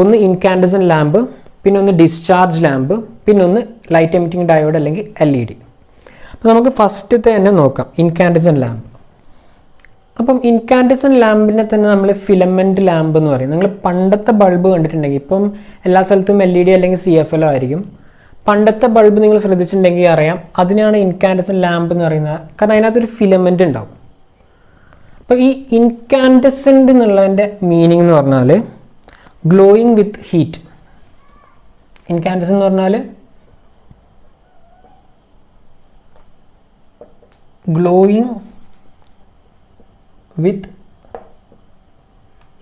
ഒന്ന് ഇൻകാൻഡസൻറ്റ് ലാമ്പ്, പിന്നെ ഒന്ന് ഡിസ്ചാർജ് ലാമ്പ്, പിന്നെ ഒന്ന് ലൈറ്റ് എമിറ്റിംഗ് ഡയോഡ് അല്ലെങ്കിൽ LED. അപ്പോൾ നമുക്ക് ഫസ്റ്റത്തെ തന്നെ നോക്കാം, ഇൻകാൻഡസൻറ്റ് ലാമ്പ്. അപ്പം ഇൻകാൻഡസൻറ്റ് ലാമ്പിനെ തന്നെ നമ്മൾ ഫിലമെൻറ്റ് ലാമ്പ് എന്ന് പറയും. നിങ്ങൾ പണ്ടത്തെ ബൾബ് കണ്ടിട്ടുണ്ടെങ്കിൽ, ഇപ്പം എല്ലാ സ്ഥലത്തും LED അല്ലെങ്കിൽ CFL ആയിരിക്കും. പണ്ടത്തെ ബൾബ് നിങ്ങൾ ശ്രദ്ധിച്ചിട്ടുണ്ടെങ്കിൽ അറിയാം, അതിനാണ് ഇൻകാൻഡസൻറ്റ് ലാമ്പ് എന്ന് പറയുന്നത്. കാരണം അതിനകത്തൊരു ഫിലമെൻ്റ് ഉണ്ടാവും. അപ്പോൾ ഈ ഇൻകാൻഡസൻറ്റ് എന്നുള്ളതിൻ്റെ മീനിങ് എന്ന് പറഞ്ഞാൽ ഗ്ലോയിങ് വിത്ത് ഹീറ്റ്. ഇൻകാൻഡസൻറ്റ് എന്ന് പറഞ്ഞാൽ ഗ്ലോയിങ് വിത്ത്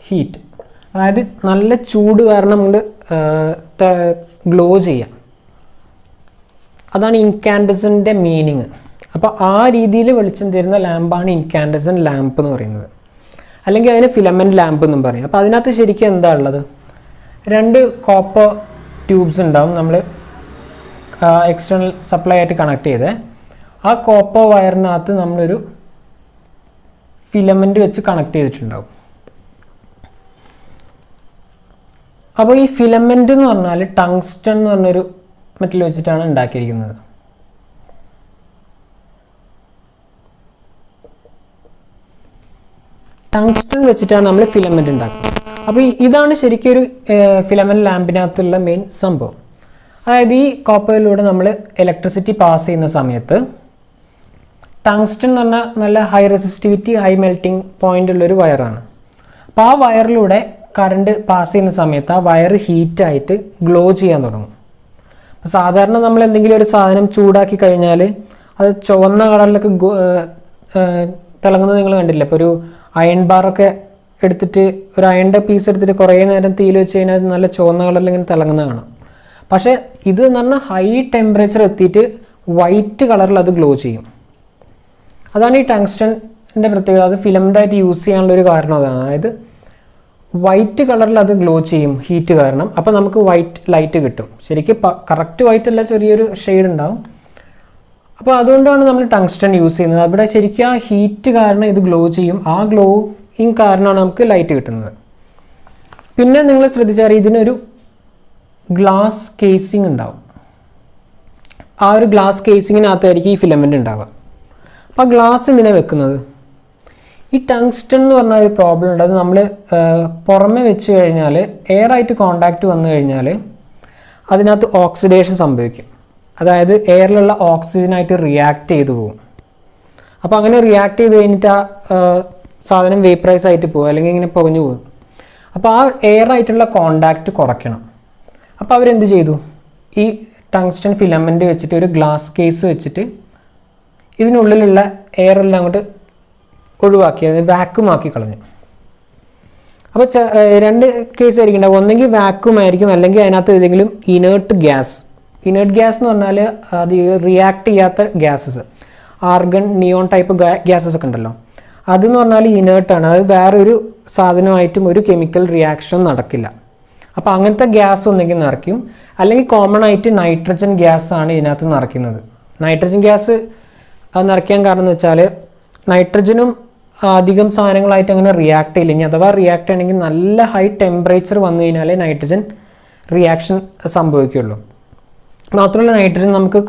ഹീറ്റ്, അതായത് നല്ല ചൂട് കാരണം കൊണ്ട് ഗ്ലോ ചെയ്യാം. അതാണ് ഇൻകാൻഡസൻ്റെ മീനിങ്. അപ്പോൾ ആ രീതിയിൽ വെളിച്ചം തരുന്ന ലാമ്പാണ് ഇൻകാൻഡസൻറ്റ് ലാമ്പ് എന്ന് പറയുന്നത്, അല്ലെങ്കിൽ അതിന് ഫിലമെൻറ്റ് ലാമ്പ് എന്നും പറയും. അപ്പോൾ അതിനകത്ത് ശരിക്കും എന്താ ഉള്ളത്, 2 കോപ്പർ ട്യൂബ്സ് ഉണ്ടാവും, നമ്മൾ എക്സ്റ്റേണൽ സപ്ലൈ ആയിട്ട് കണക്ട് ചെയ്തേ. ആ കോപ്പർ വയറിനകത്ത് നമ്മളൊരു ഫിലമെൻ്റ് വെച്ച് കണക്ട് ചെയ്തിട്ടുണ്ടാവും. അപ്പോൾ ഈ ഫിലമെൻ്റ് എന്ന് പറഞ്ഞാൽ ടങ്സ്റ്റൺ എന്ന് പറഞ്ഞൊരു മെറ്റൽ വെച്ചിട്ടാണ് ഉണ്ടാക്കിയിരിക്കുന്നത്. ടങ്സ്റ്റൺ വെച്ചിട്ടാണ് നമ്മൾ ഫിലമെൻ്റ് ഉണ്ടാക്കുന്നത്. അപ്പോൾ ഇതാണ് ശരിക്കും ഒരു ഫിലമെൻ്റ് ലാമ്പിനകത്തുള്ള മെയിൻ സംഭവം. അതായത് ഈ കോപ്പറിലൂടെ നമ്മൾ ഇലക്ട്രിസിറ്റി പാസ് ചെയ്യുന്ന സമയത്ത് ടങ്സ്റ്റൺ എന്ന് പറഞ്ഞാൽ നല്ല high resistivity, high melting point ഉള്ളൊരു വയറാണ്. അപ്പോൾ ആ വയറിലൂടെ കറണ്ട് പാസ് ചെയ്യുന്ന സമയത്ത് ആ വയർ ഹീറ്റായിട്ട് ഗ്ലോ ചെയ്യാൻ തുടങ്ങും. അപ്പോൾ സാധാരണ നമ്മൾ എന്തെങ്കിലും ഒരു സാധനം ചൂടാക്കി കഴിഞ്ഞാൽ അത് ചുവന്ന കളറിലൊക്കെ തിളങ്ങുന്നത് നിങ്ങൾ കണ്ടില്ല. ഇപ്പോൾ ഒരു അയൺ ബാറൊക്കെ എടുത്തിട്ട്, ഒരു അയണിൻ്റെ പീസ് എടുത്തിട്ട് കുറേ നേരം തീയിൽ വെച്ച് കഴിഞ്ഞാൽ നല്ല ചുവന്ന കളറിൽ ഇങ്ങനെ തിളങ്ങുന്നത് കാണാം. പക്ഷേ ഇത് എന്ന് പറഞ്ഞാൽ ഹൈ ടെമ്പറേച്ചർ എത്തിയിട്ട് വൈറ്റ് കളറിൽ അത് ഗ്ലോ ചെയ്യും. അതാണ് ഈ ടങ്സ്റ്റൻ്റെ പ്രത്യേകത. അത് ഫിലമെൻ്റായിട്ട് യൂസ് ചെയ്യാനുള്ളൊരു കാരണം അതാണ്. അതായത് വൈറ്റ് കളറിൽ അത് ഗ്ലോ ചെയ്യും ഹീറ്റ് കാരണം. അപ്പോൾ നമുക്ക് വൈറ്റ് ലൈറ്റ് കിട്ടും. ശരിക്കും കറക്റ്റ് വൈറ്റ് അല്ല, ചെറിയൊരു ഷെയ്ഡ് ഉണ്ടാവും. അപ്പോൾ അതുകൊണ്ടാണ് നമ്മൾ ടങ്സ്റ്റൺ യൂസ് ചെയ്യുന്നത്. അവിടെ ശരിക്കും ആ ഹീറ്റ് കാരണം ഇത് ഗ്ലോ ചെയ്യും. ആ ഗ്ലോയിങ് കാരണമാണ് നമുക്ക് ലൈറ്റ് കിട്ടുന്നത്. പിന്നെ നിങ്ങൾ ശ്രദ്ധിച്ചാൽ ഇതിനൊരു ഗ്ലാസ് കേസിങ് ഉണ്ടാവും. ആ ഒരു ഗ്ലാസ് കേസിങ്ങിനകത്തായിരിക്കും ഈ ഫിലമെൻ്റ് ഉണ്ടാവുക. അപ്പോൾ ഗ്ലാസ് ഇങ്ങനെ വെക്കുന്നത്, ഈ ടങ്സ്റ്റൺ എന്ന് പറഞ്ഞ ഒരു പ്രോബ്ലം ഉണ്ട്. അത് നമ്മൾ പുറമെ വെച്ച് കഴിഞ്ഞാൽ എയറായിട്ട് കോണ്ടാക്റ്റ് വന്നു കഴിഞ്ഞാൽ അതിനകത്ത് ഓക്സിഡേഷൻ സംഭവിക്കും. അതായത് എയറിലുള്ള ഓക്സിജനായിട്ട് റിയാക്ട് ചെയ്തു പോകും. അപ്പോൾ അങ്ങനെ റിയാക്ട് ചെയ്ത് കഴിഞ്ഞിട്ട് ആ സാധനം വേപ്പറൈസ് ആയിട്ട് പോകും, അല്ലെങ്കിൽ ഇങ്ങനെ പുകഞ്ഞു പോകും. അപ്പോൾ ആ എയറായിട്ടുള്ള കോണ്ടാക്റ്റ് കുറയ്ക്കണം. അപ്പോൾ അവരെന്ത് ചെയ്തു, ഈ ടങ്സ്റ്റൺ ഫിലമെൻ്റ് വെച്ചിട്ട് ഒരു ഗ്ലാസ് കേസ് വെച്ചിട്ട് ഇതിനുള്ളിലുള്ള എയറെല്ലാം അങ്ങോട്ട് ഒഴിവാക്കി, അത് വാക്യൂം ആക്കി കളഞ്ഞു. അപ്പോൾ 2 കേസ് ആയിരിക്കും ഉണ്ടാവും. ഒന്നെങ്കിൽ വാക്യൂം ആയിരിക്കും, അല്ലെങ്കിൽ അതിനകത്ത് ഏതെങ്കിലും ഇനേർട്ട് ഗ്യാസ് എന്ന് പറഞ്ഞാൽ അത് റിയാക്ട് ചെയ്യാത്ത gases, argon, neon type gases ഒക്കെ ഉണ്ടല്ലോ, അതെന്ന് പറഞ്ഞാൽ ഇനേർട്ടാണ്. അത് വേറൊരു സാധനമായിട്ടും ഒരു കെമിക്കൽ റിയാക്ഷൻ നടക്കില്ല. അപ്പോൾ അങ്ങനത്തെ ഗ്യാസ് ഒന്നെങ്കിൽ നിറയ്ക്കും, അല്ലെങ്കിൽ കോമൺ ആയിട്ട് നൈട്രജൻ ഗ്യാസ് ആണ് ഇതിനകത്ത് നിറയ്ക്കുന്നത്. നൈട്രജൻ ഗ്യാസ് നിറയ്ക്കാൻ കാരണം എന്ന് വെച്ചാൽ നൈട്രജനും അധികം സാധനങ്ങളായിട്ട് അങ്ങനെ റിയാക്ട് ചെയ്യില്ല. ഇനി അഥവാ റിയാക്ട് ചെയ്യണമെങ്കിൽ നല്ല ഹൈ ടെമ്പറേച്ചർ വന്നു കഴിഞ്ഞാലേ നൈട്രജൻ റിയാക്ഷൻ സംഭവിക്കുകയുള്ളൂ. മാത്രമല്ല നൈട്രജൻ നമുക്ക്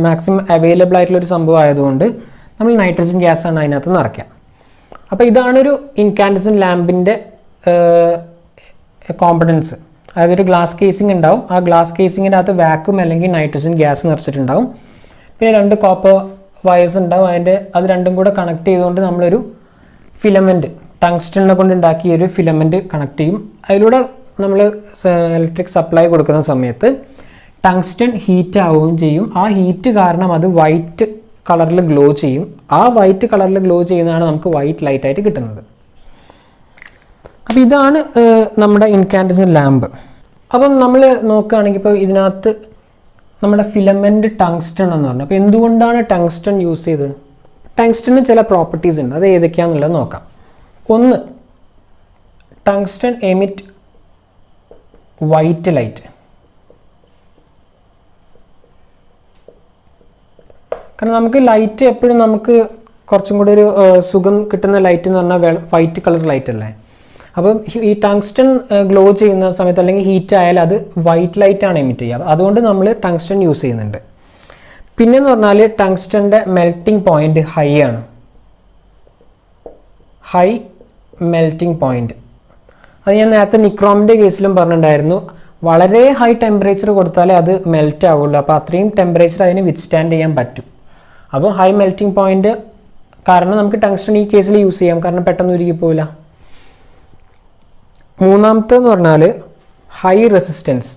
മാക്സിമം അവൈലബിൾ ആയിട്ടുള്ളൊരു സംഭവം ആയതുകൊണ്ട് നമ്മൾ നൈട്രജൻ ഗ്യാസാണ് അതിനകത്ത് നിറയ്ക്കുക. അപ്പോൾ ഇതാണൊരു ഇൻകാൻഡസെന്റ് ലാമ്പിൻ്റെ കോമ്പണൻസ്. അതായത് ഒരു ഗ്ലാസ് കേസിംഗ് ഉണ്ടാവും, ആ ഗ്ലാസ് കേസിങ്ങിൻ്റെ അകത്ത് വാക്യൂം അല്ലെങ്കിൽ നൈട്രജൻ ഗ്യാസ് നിറച്ചിട്ടുണ്ടാവും. പിന്നെ 2 കോപ്പർ വയേഴ്സ് ഉണ്ടാവും, അത് രണ്ടും കൂടെ കണക്ട് ചെയ്തുകൊണ്ട് നമ്മളൊരു ഫിലമെൻറ്റ് ടങ്സ്റ്റണിനെ കൊണ്ട് ഉണ്ടാക്കിയ ഒരു ഫിലമെൻറ്റ് കണക്ട് ചെയ്യും. അതിലൂടെ നമ്മൾ ഇലക്ട്രിക് സപ്ലൈ കൊടുക്കുന്ന സമയത്ത് ടങ്സ്റ്റൺ ഹീറ്റ് ആവുകയും ചെയ്യും. ആ ഹീറ്റ് കാരണം അത് വൈറ്റ് കളറിൽ ഗ്ലോ ചെയ്യും. ആ വൈറ്റ് കളറിൽ ഗ്ലോ ചെയ്യുന്നതാണ് നമുക്ക് വൈറ്റ് ലൈറ്റ് ആയിട്ട് കിട്ടുന്നത്. അപ്പോൾ ഇതാണ് നമ്മുടെ ഇൻകാൻഡസെന്റ് ലാമ്പ്. അപ്പം നമ്മൾ നോക്കുകയാണെങ്കിൽ ഇപ്പോൾ ഇതിനകത്ത് നമ്മുടെ ഫിലമെൻറ്റ് ടങ്സ്റ്റൺ എന്ന് പറഞ്ഞു. അപ്പോൾ എന്തുകൊണ്ടാണ് ടങ്സ്റ്റൺ യൂസ് ചെയ്തത്? ടങ്സ്റ്റണിന് ചില പ്രോപ്പർട്ടീസ് ഉണ്ട്, അത് ഏതൊക്കെയാണെന്നുള്ളത് നോക്കാം. ഒന്ന്, ടങ്സ്റ്റൺ എമിറ്റ് വൈറ്റ് ലൈറ്റ്. കാരണം നമുക്ക് ലൈറ്റ് എപ്പോഴും നമുക്ക് കുറച്ചും കൂടി ഒരു സുഖം കിട്ടുന്ന ലൈറ്റ് എന്ന് പറഞ്ഞാൽ വൈറ്റ് കളർ ലൈറ്റ് അല്ലേ. അപ്പം ഈ ടങ്സ്റ്റൺ ഗ്ലോ ചെയ്യുന്ന സമയത്ത് അല്ലെങ്കിൽ ഹീറ്റ് ആയാൽ അത് വൈറ്റ് ലൈറ്റാണ് എമിറ്റ് ചെയ്യുക. അതുകൊണ്ട് നമ്മൾ ടങ്സ്റ്റൺ യൂസ് ചെയ്യുന്നുണ്ട്. പിന്നെന്ന് പറഞ്ഞാൽ ടങ്സ്റ്റൻ്റെ മെൽറ്റിംഗ് പോയിന്റ് ഹൈ ആണ്. ഹൈ മെൽറ്റിംഗ് പോയിന്റ് അത് ഞാൻ നേരത്തെ നിക്രോമിൻ്റെ കേസിലും പറഞ്ഞിട്ടുണ്ടായിരുന്നു. വളരെ ഹൈ ടെമ്പറേച്ചർ കൊടുത്താലേ അത് മെൽറ്റ് ആവുള്ളൂ. അപ്പോൾ അത്രയും ടെമ്പറേച്ചർ അതിന് വിത്ത്സ്റ്റാൻഡ് ചെയ്യാൻ പറ്റും. അപ്പോൾ ഹൈ മെൽറ്റിംഗ് പോയിന്റ് കാരണം നമുക്ക് ടങ്സ്റ്റൺ ഈ കേസിൽ യൂസ് ചെയ്യാം, കാരണം പെട്ടെന്ന് ഉരുകി പോവില്ല. മൂന്നാമത്തെന്ന് പറഞ്ഞാൽ ഹൈ റെസിസ്റ്റൻസ്.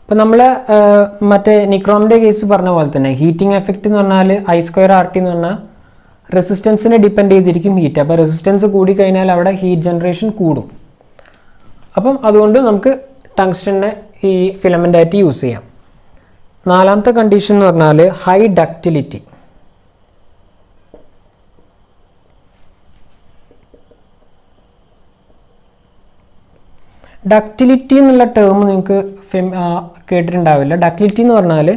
അപ്പം നമ്മൾ മറ്റേ നിക്രോമിൻ്റെ കേസ് പറഞ്ഞ പോലെ തന്നെ ഹീറ്റിംഗ് എഫക്റ്റ് എന്ന് പറഞ്ഞാൽ I²RT എന്ന് പറഞ്ഞാൽ റെസിസ്റ്റൻസിനെ ഡിപ്പെൻഡ് ചെയ്തിരിക്കും ഹീറ്റ്. അപ്പോൾ റെസിസ്റ്റൻസ് കൂടിക്കഴിഞ്ഞാൽ അവിടെ ഹീറ്റ് ജനറേഷൻ കൂടും. അപ്പം അതുകൊണ്ട് നമുക്ക് ടങ്സ്റ്റണിനെ ഈ ഫിലമെൻ്റായിട്ട് യൂസ് ചെയ്യാം. നാലാമത്തെ കണ്ടീഷൻ എന്ന് പറഞ്ഞാൽ ഹൈ ഡക്റ്റിലിറ്റി. ഡക്റ്റിലിറ്റി എന്നുള്ള ടേം നിങ്ങൾക്ക് കേട്ടിട്ടുണ്ടാവില്ല. ഡക്റ്റിലിറ്റി എന്ന് പറഞ്ഞാൽ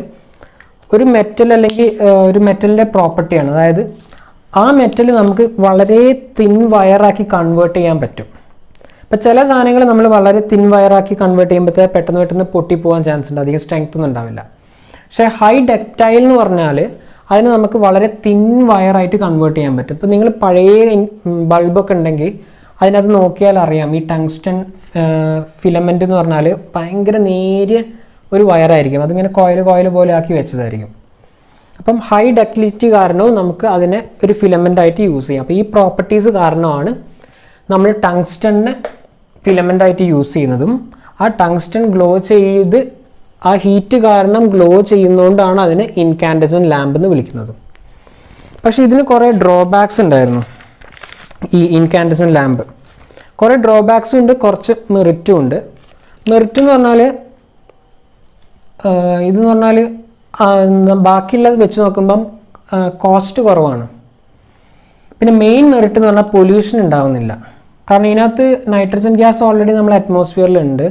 ഒരു മെറ്റൽ അല്ലെങ്കിൽ ഒരു മെറ്റലിൻ്റെ പ്രോപ്പർട്ടിയാണ്. അതായത് ആ മെറ്റൽ നമുക്ക് വളരെ തിൻ വയറാക്കി കൺവേർട്ട് ചെയ്യാൻ പറ്റും. ഇപ്പം ചില സാധനങ്ങൾ നമ്മൾ വളരെ തിൻ വയറാക്കി കൺവേർട്ട് ചെയ്യുമ്പോഴത്തേ പെട്ടെന്ന് പൊട്ടിപ്പോകാൻ ചാൻസ് ഉണ്ട്, അധികം സ്ട്രെങ്ത് ഒന്നും ഉണ്ടാവില്ല. പക്ഷേ ഹൈ ഡക്റ്റൈൽ എന്ന് പറഞ്ഞാൽ അതിന് നമുക്ക് വളരെ തിൻ വയറായിട്ട് കൺവേർട്ട് ചെയ്യാൻ പറ്റും. ഇപ്പം നിങ്ങൾ പഴയ ബൾബൊക്കെ ഉണ്ടെങ്കിൽ അതിനകത്ത് നോക്കിയാൽ അറിയാം, ഈ ടങ്സ്റ്റൺ ഫിലമെൻ്റ് എന്ന് പറഞ്ഞാൽ ഭയങ്കര നേരിയ ഒരു വയറായിരിക്കും. അതിങ്ങനെ കോയിൽ പോലെ ആക്കി വെച്ചതായിരിക്കും. അപ്പം ഹൈ ഡക്റ്റിലിറ്റി കാരണവും നമുക്ക് അതിനെ ഒരു ഫിലമെൻ്റായിട്ട് യൂസ് ചെയ്യാം. അപ്പോൾ ഈ പ്രോപ്പർട്ടീസ് കാരണമാണ് നമ്മൾ ടങ്സ്റ്റണിനെ ഫിലമെൻ്റായിട്ട് യൂസ് ചെയ്യുന്നതും ആ ടങ്സ്റ്റൺ ഗ്ലോ ചെയ്ത് ആ ഹീറ്റ് കാരണം ഗ്ലോ ചെയ്യുന്നതുകൊണ്ടാണ് അതിനെ ഇൻകാൻഡസെന്റ് ലാമ്പ് എന്ന് വിളിക്കുന്നതും. പക്ഷേ ഇതിന് കുറേ ഡ്രോബാക്സ് ഉണ്ടായിരുന്നു. ഈ ഇൻകാൻഡസെന്റ് ലാമ്പ് കുറേ ഡ്രോബാക്സും ഉണ്ട്, കുറച്ച് മെറിറ്റും ഉണ്ട്. മെറിറ്റ് എന്ന് പറഞ്ഞാൽ ഇതെന്ന് പറഞ്ഞാൽ ബാക്കിയുള്ളത് വെച്ച് നോക്കുമ്പം കോസ്റ്റ് കുറവാണ്. പിന്നെ മെയിൻ മെറിറ്റ് എന്ന് പറഞ്ഞാൽ പൊല്യൂഷൻ ഉണ്ടാവുന്നില്ല. കാരണം ഇതിനകത്ത് നൈട്രജൻ ഗ്യാസ് ഓൾറെഡി നമ്മൾ അറ്റ്മോസ്ഫിയറിലുണ്ട്.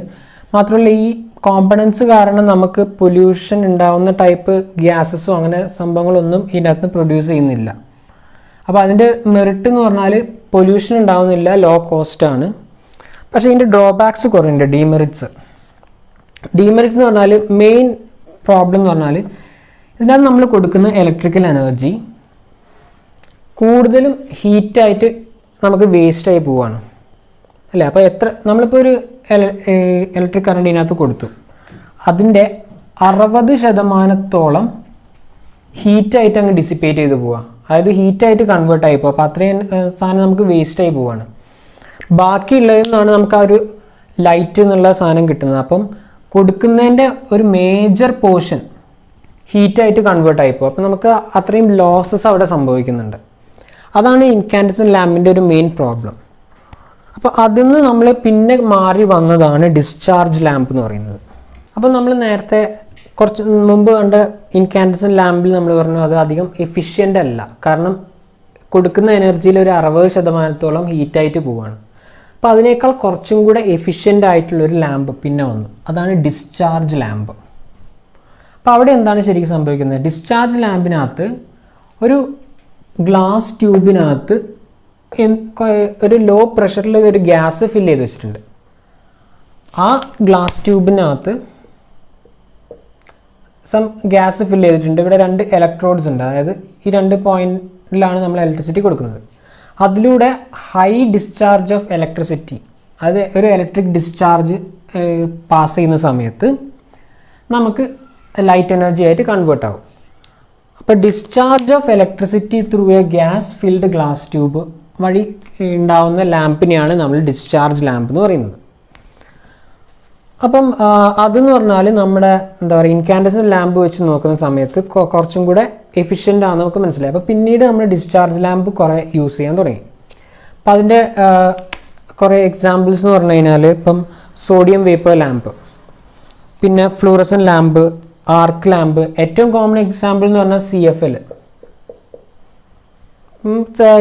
മാത്രമല്ല ഈ കോമ്പണൻസ് കാരണം നമുക്ക് പൊല്യൂഷൻ ഉണ്ടാവുന്ന ടൈപ്പ് ഗ്യാസസോ അങ്ങനെ സംഭവങ്ങളൊന്നും ഇതിനകത്ത് പ്രൊഡ്യൂസ് ചെയ്യുന്നില്ല. അപ്പോൾ അതിൻ്റെ മെറിറ്റ് എന്ന് പറഞ്ഞാൽ പൊല്യൂഷൻ ഉണ്ടാവുന്നില്ല, ലോ കോസ്റ്റ് ആണ്. പക്ഷേ ഇതിൻ്റെ ഡ്രോബാക്സ് കുറേ ഉണ്ട്, ഡീമെറിറ്റ്സ്. ഡീമെറിറ്റ് എന്ന് പറഞ്ഞാൽ മെയിൻ പ്രോബ്ലം എന്ന് പറഞ്ഞാൽ ഇതിനകത്ത് നമ്മൾ കൊടുക്കുന്ന ഇലക്ട്രിക്കൽ എനർജി കൂടുതലും ഹീറ്റായിട്ട് നമുക്ക് വേസ്റ്റായി പോവാണ് അല്ലേ. അപ്പോൾ നമ്മളിപ്പോൾ ഒരു ഇലക്ട്രിക് കറണ്ട് ഇതിനകത്ത് കൊടുത്തു, അതിൻ്റെ 60% ഹീറ്റായിട്ട് അങ്ങ് ഡിസിപ്പേറ്റ് ചെയ്ത് പോവാം. അതായത് ഹീറ്റായിട്ട് കൺവേർട്ട് ആയി പോകും. അപ്പോൾ അത്രയും സാധനം നമുക്ക് വേസ്റ്റായി പോവാണ്. ബാക്കിയുള്ളതിൽ നിന്നാണ് നമുക്ക് ആ ഒരു ലൈറ്റ് എന്നുള്ള സാധനം കിട്ടുന്നത്. അപ്പം കൊടുക്കുന്നതിൻ്റെ ഒരു മേജർ പോർഷൻ ഹീറ്റായിട്ട് കൺവേർട്ട് ആയി പോകും. അപ്പോൾ നമുക്ക് അത്രയും ലോസസ് അവിടെ സംഭവിക്കുന്നുണ്ട്. അതാണ് ഇൻകാൻഡസെന്റ് ലാമ്പിൻ്റെ ഒരു മെയിൻ പ്രോബ്ലം. അപ്പോൾ അതിൽ നിന്ന് നമ്മൾ പിന്നെ മാറി വന്നതാണ് ഡിസ്ചാർജ് ലാമ്പ് എന്ന് പറയുന്നത്. അപ്പോൾ നമ്മൾ നേരത്തെ കുറച്ച് മുമ്പ് കണ്ട ഇൻകാൻഡസൻ ലാമ്പിൽ നമ്മൾ പറഞ്ഞു അത് അധികം എഫിഷ്യൻ്റ് അല്ല, കാരണം കൊടുക്കുന്ന എനർജിയിൽ ഒരു 60% ഹീറ്റായിട്ട് പോവുകയാണ്. അപ്പോൾ അതിനേക്കാൾ കുറച്ചും കൂടെ എഫിഷ്യൻ്റ് ആയിട്ടുള്ളൊരു ലാമ്പ് പിന്നെ വന്നു, അതാണ് ഡിസ്ചാർജ് ലാമ്പ്. അപ്പോൾ അവിടെ എന്താണ് ശരിക്കും സംഭവിക്കുന്നത്? ഡിസ്ചാർജ് ലാമ്പിനകത്ത് ഒരു ഗ്ലാസ് ട്യൂബിനകത്ത് ഒരു ലോ പ്രഷറിൽ ഒരു ഗ്യാസ് ഫില്ല് ചെയ്ത് വെച്ചിട്ടുണ്ട്. ആ ഗ്ലാസ് ട്യൂബിനകത്ത് ഗ്യാസ് ഫില്ല് ചെയ്തിട്ടുണ്ട്. ഇവിടെ 2 ഇലക്ട്രോഡ്സ് ഉണ്ട്, അതായത് ഈ 2 പോയിന്റിലാണ് നമ്മൾ ഇലക്ട്രിസിറ്റി കൊടുക്കുന്നത്. അതിലൂടെ ഹൈ ഡിസ്ചാർജ് ഓഫ് ഇലക്ട്രിസിറ്റി, അത് ഒരു ഇലക്ട്രിക് ഡിസ്ചാർജ് പാസ് ചെയ്യുന്ന സമയത്ത് നമുക്ക് ലൈറ്റ് എനർജി ആയിട്ട് കൺവേർട്ട് ആവും. അപ്പോൾ discharge of electricity through A gas filled glass tube വഴി ഉണ്ടാവുന്ന ലാമ്പിനെയാണ് നമ്മൾ ഡിസ്ചാർജ് ലാമ്പ് എന്ന് പറയുന്നത്. അപ്പം അതെന്ന് പറഞ്ഞാൽ നമ്മുടെ എന്താ പറയുക ഇൻകാൻഡസൻ ലാമ്പ് വെച്ച് നോക്കുന്ന സമയത്ത് കുറച്ചും കൂടെ എഫിഷ്യൻ്റ് ആണെന്ന് നമുക്ക് മനസ്സിലായി. അപ്പോൾ പിന്നീട് നമ്മൾ ഡിസ്ചാർജ് ലാമ്പ് കുറേ യൂസ് ചെയ്യാൻ തുടങ്ങി. അപ്പം അതിൻ്റെ കുറേ എക്സാമ്പിൾസ് എന്ന് പറഞ്ഞു കഴിഞ്ഞാൽ ഇപ്പം സോഡിയം വേപ്പർ ലാമ്പ്, പിന്നെ ഫ്ലൂറസൻ ലാമ്പ്, ആർക്ക് ലാമ്പ്. ഏറ്റവും കോമൺ എക്സാമ്പിൾ എന്ന് പറഞ്ഞാൽ CFL.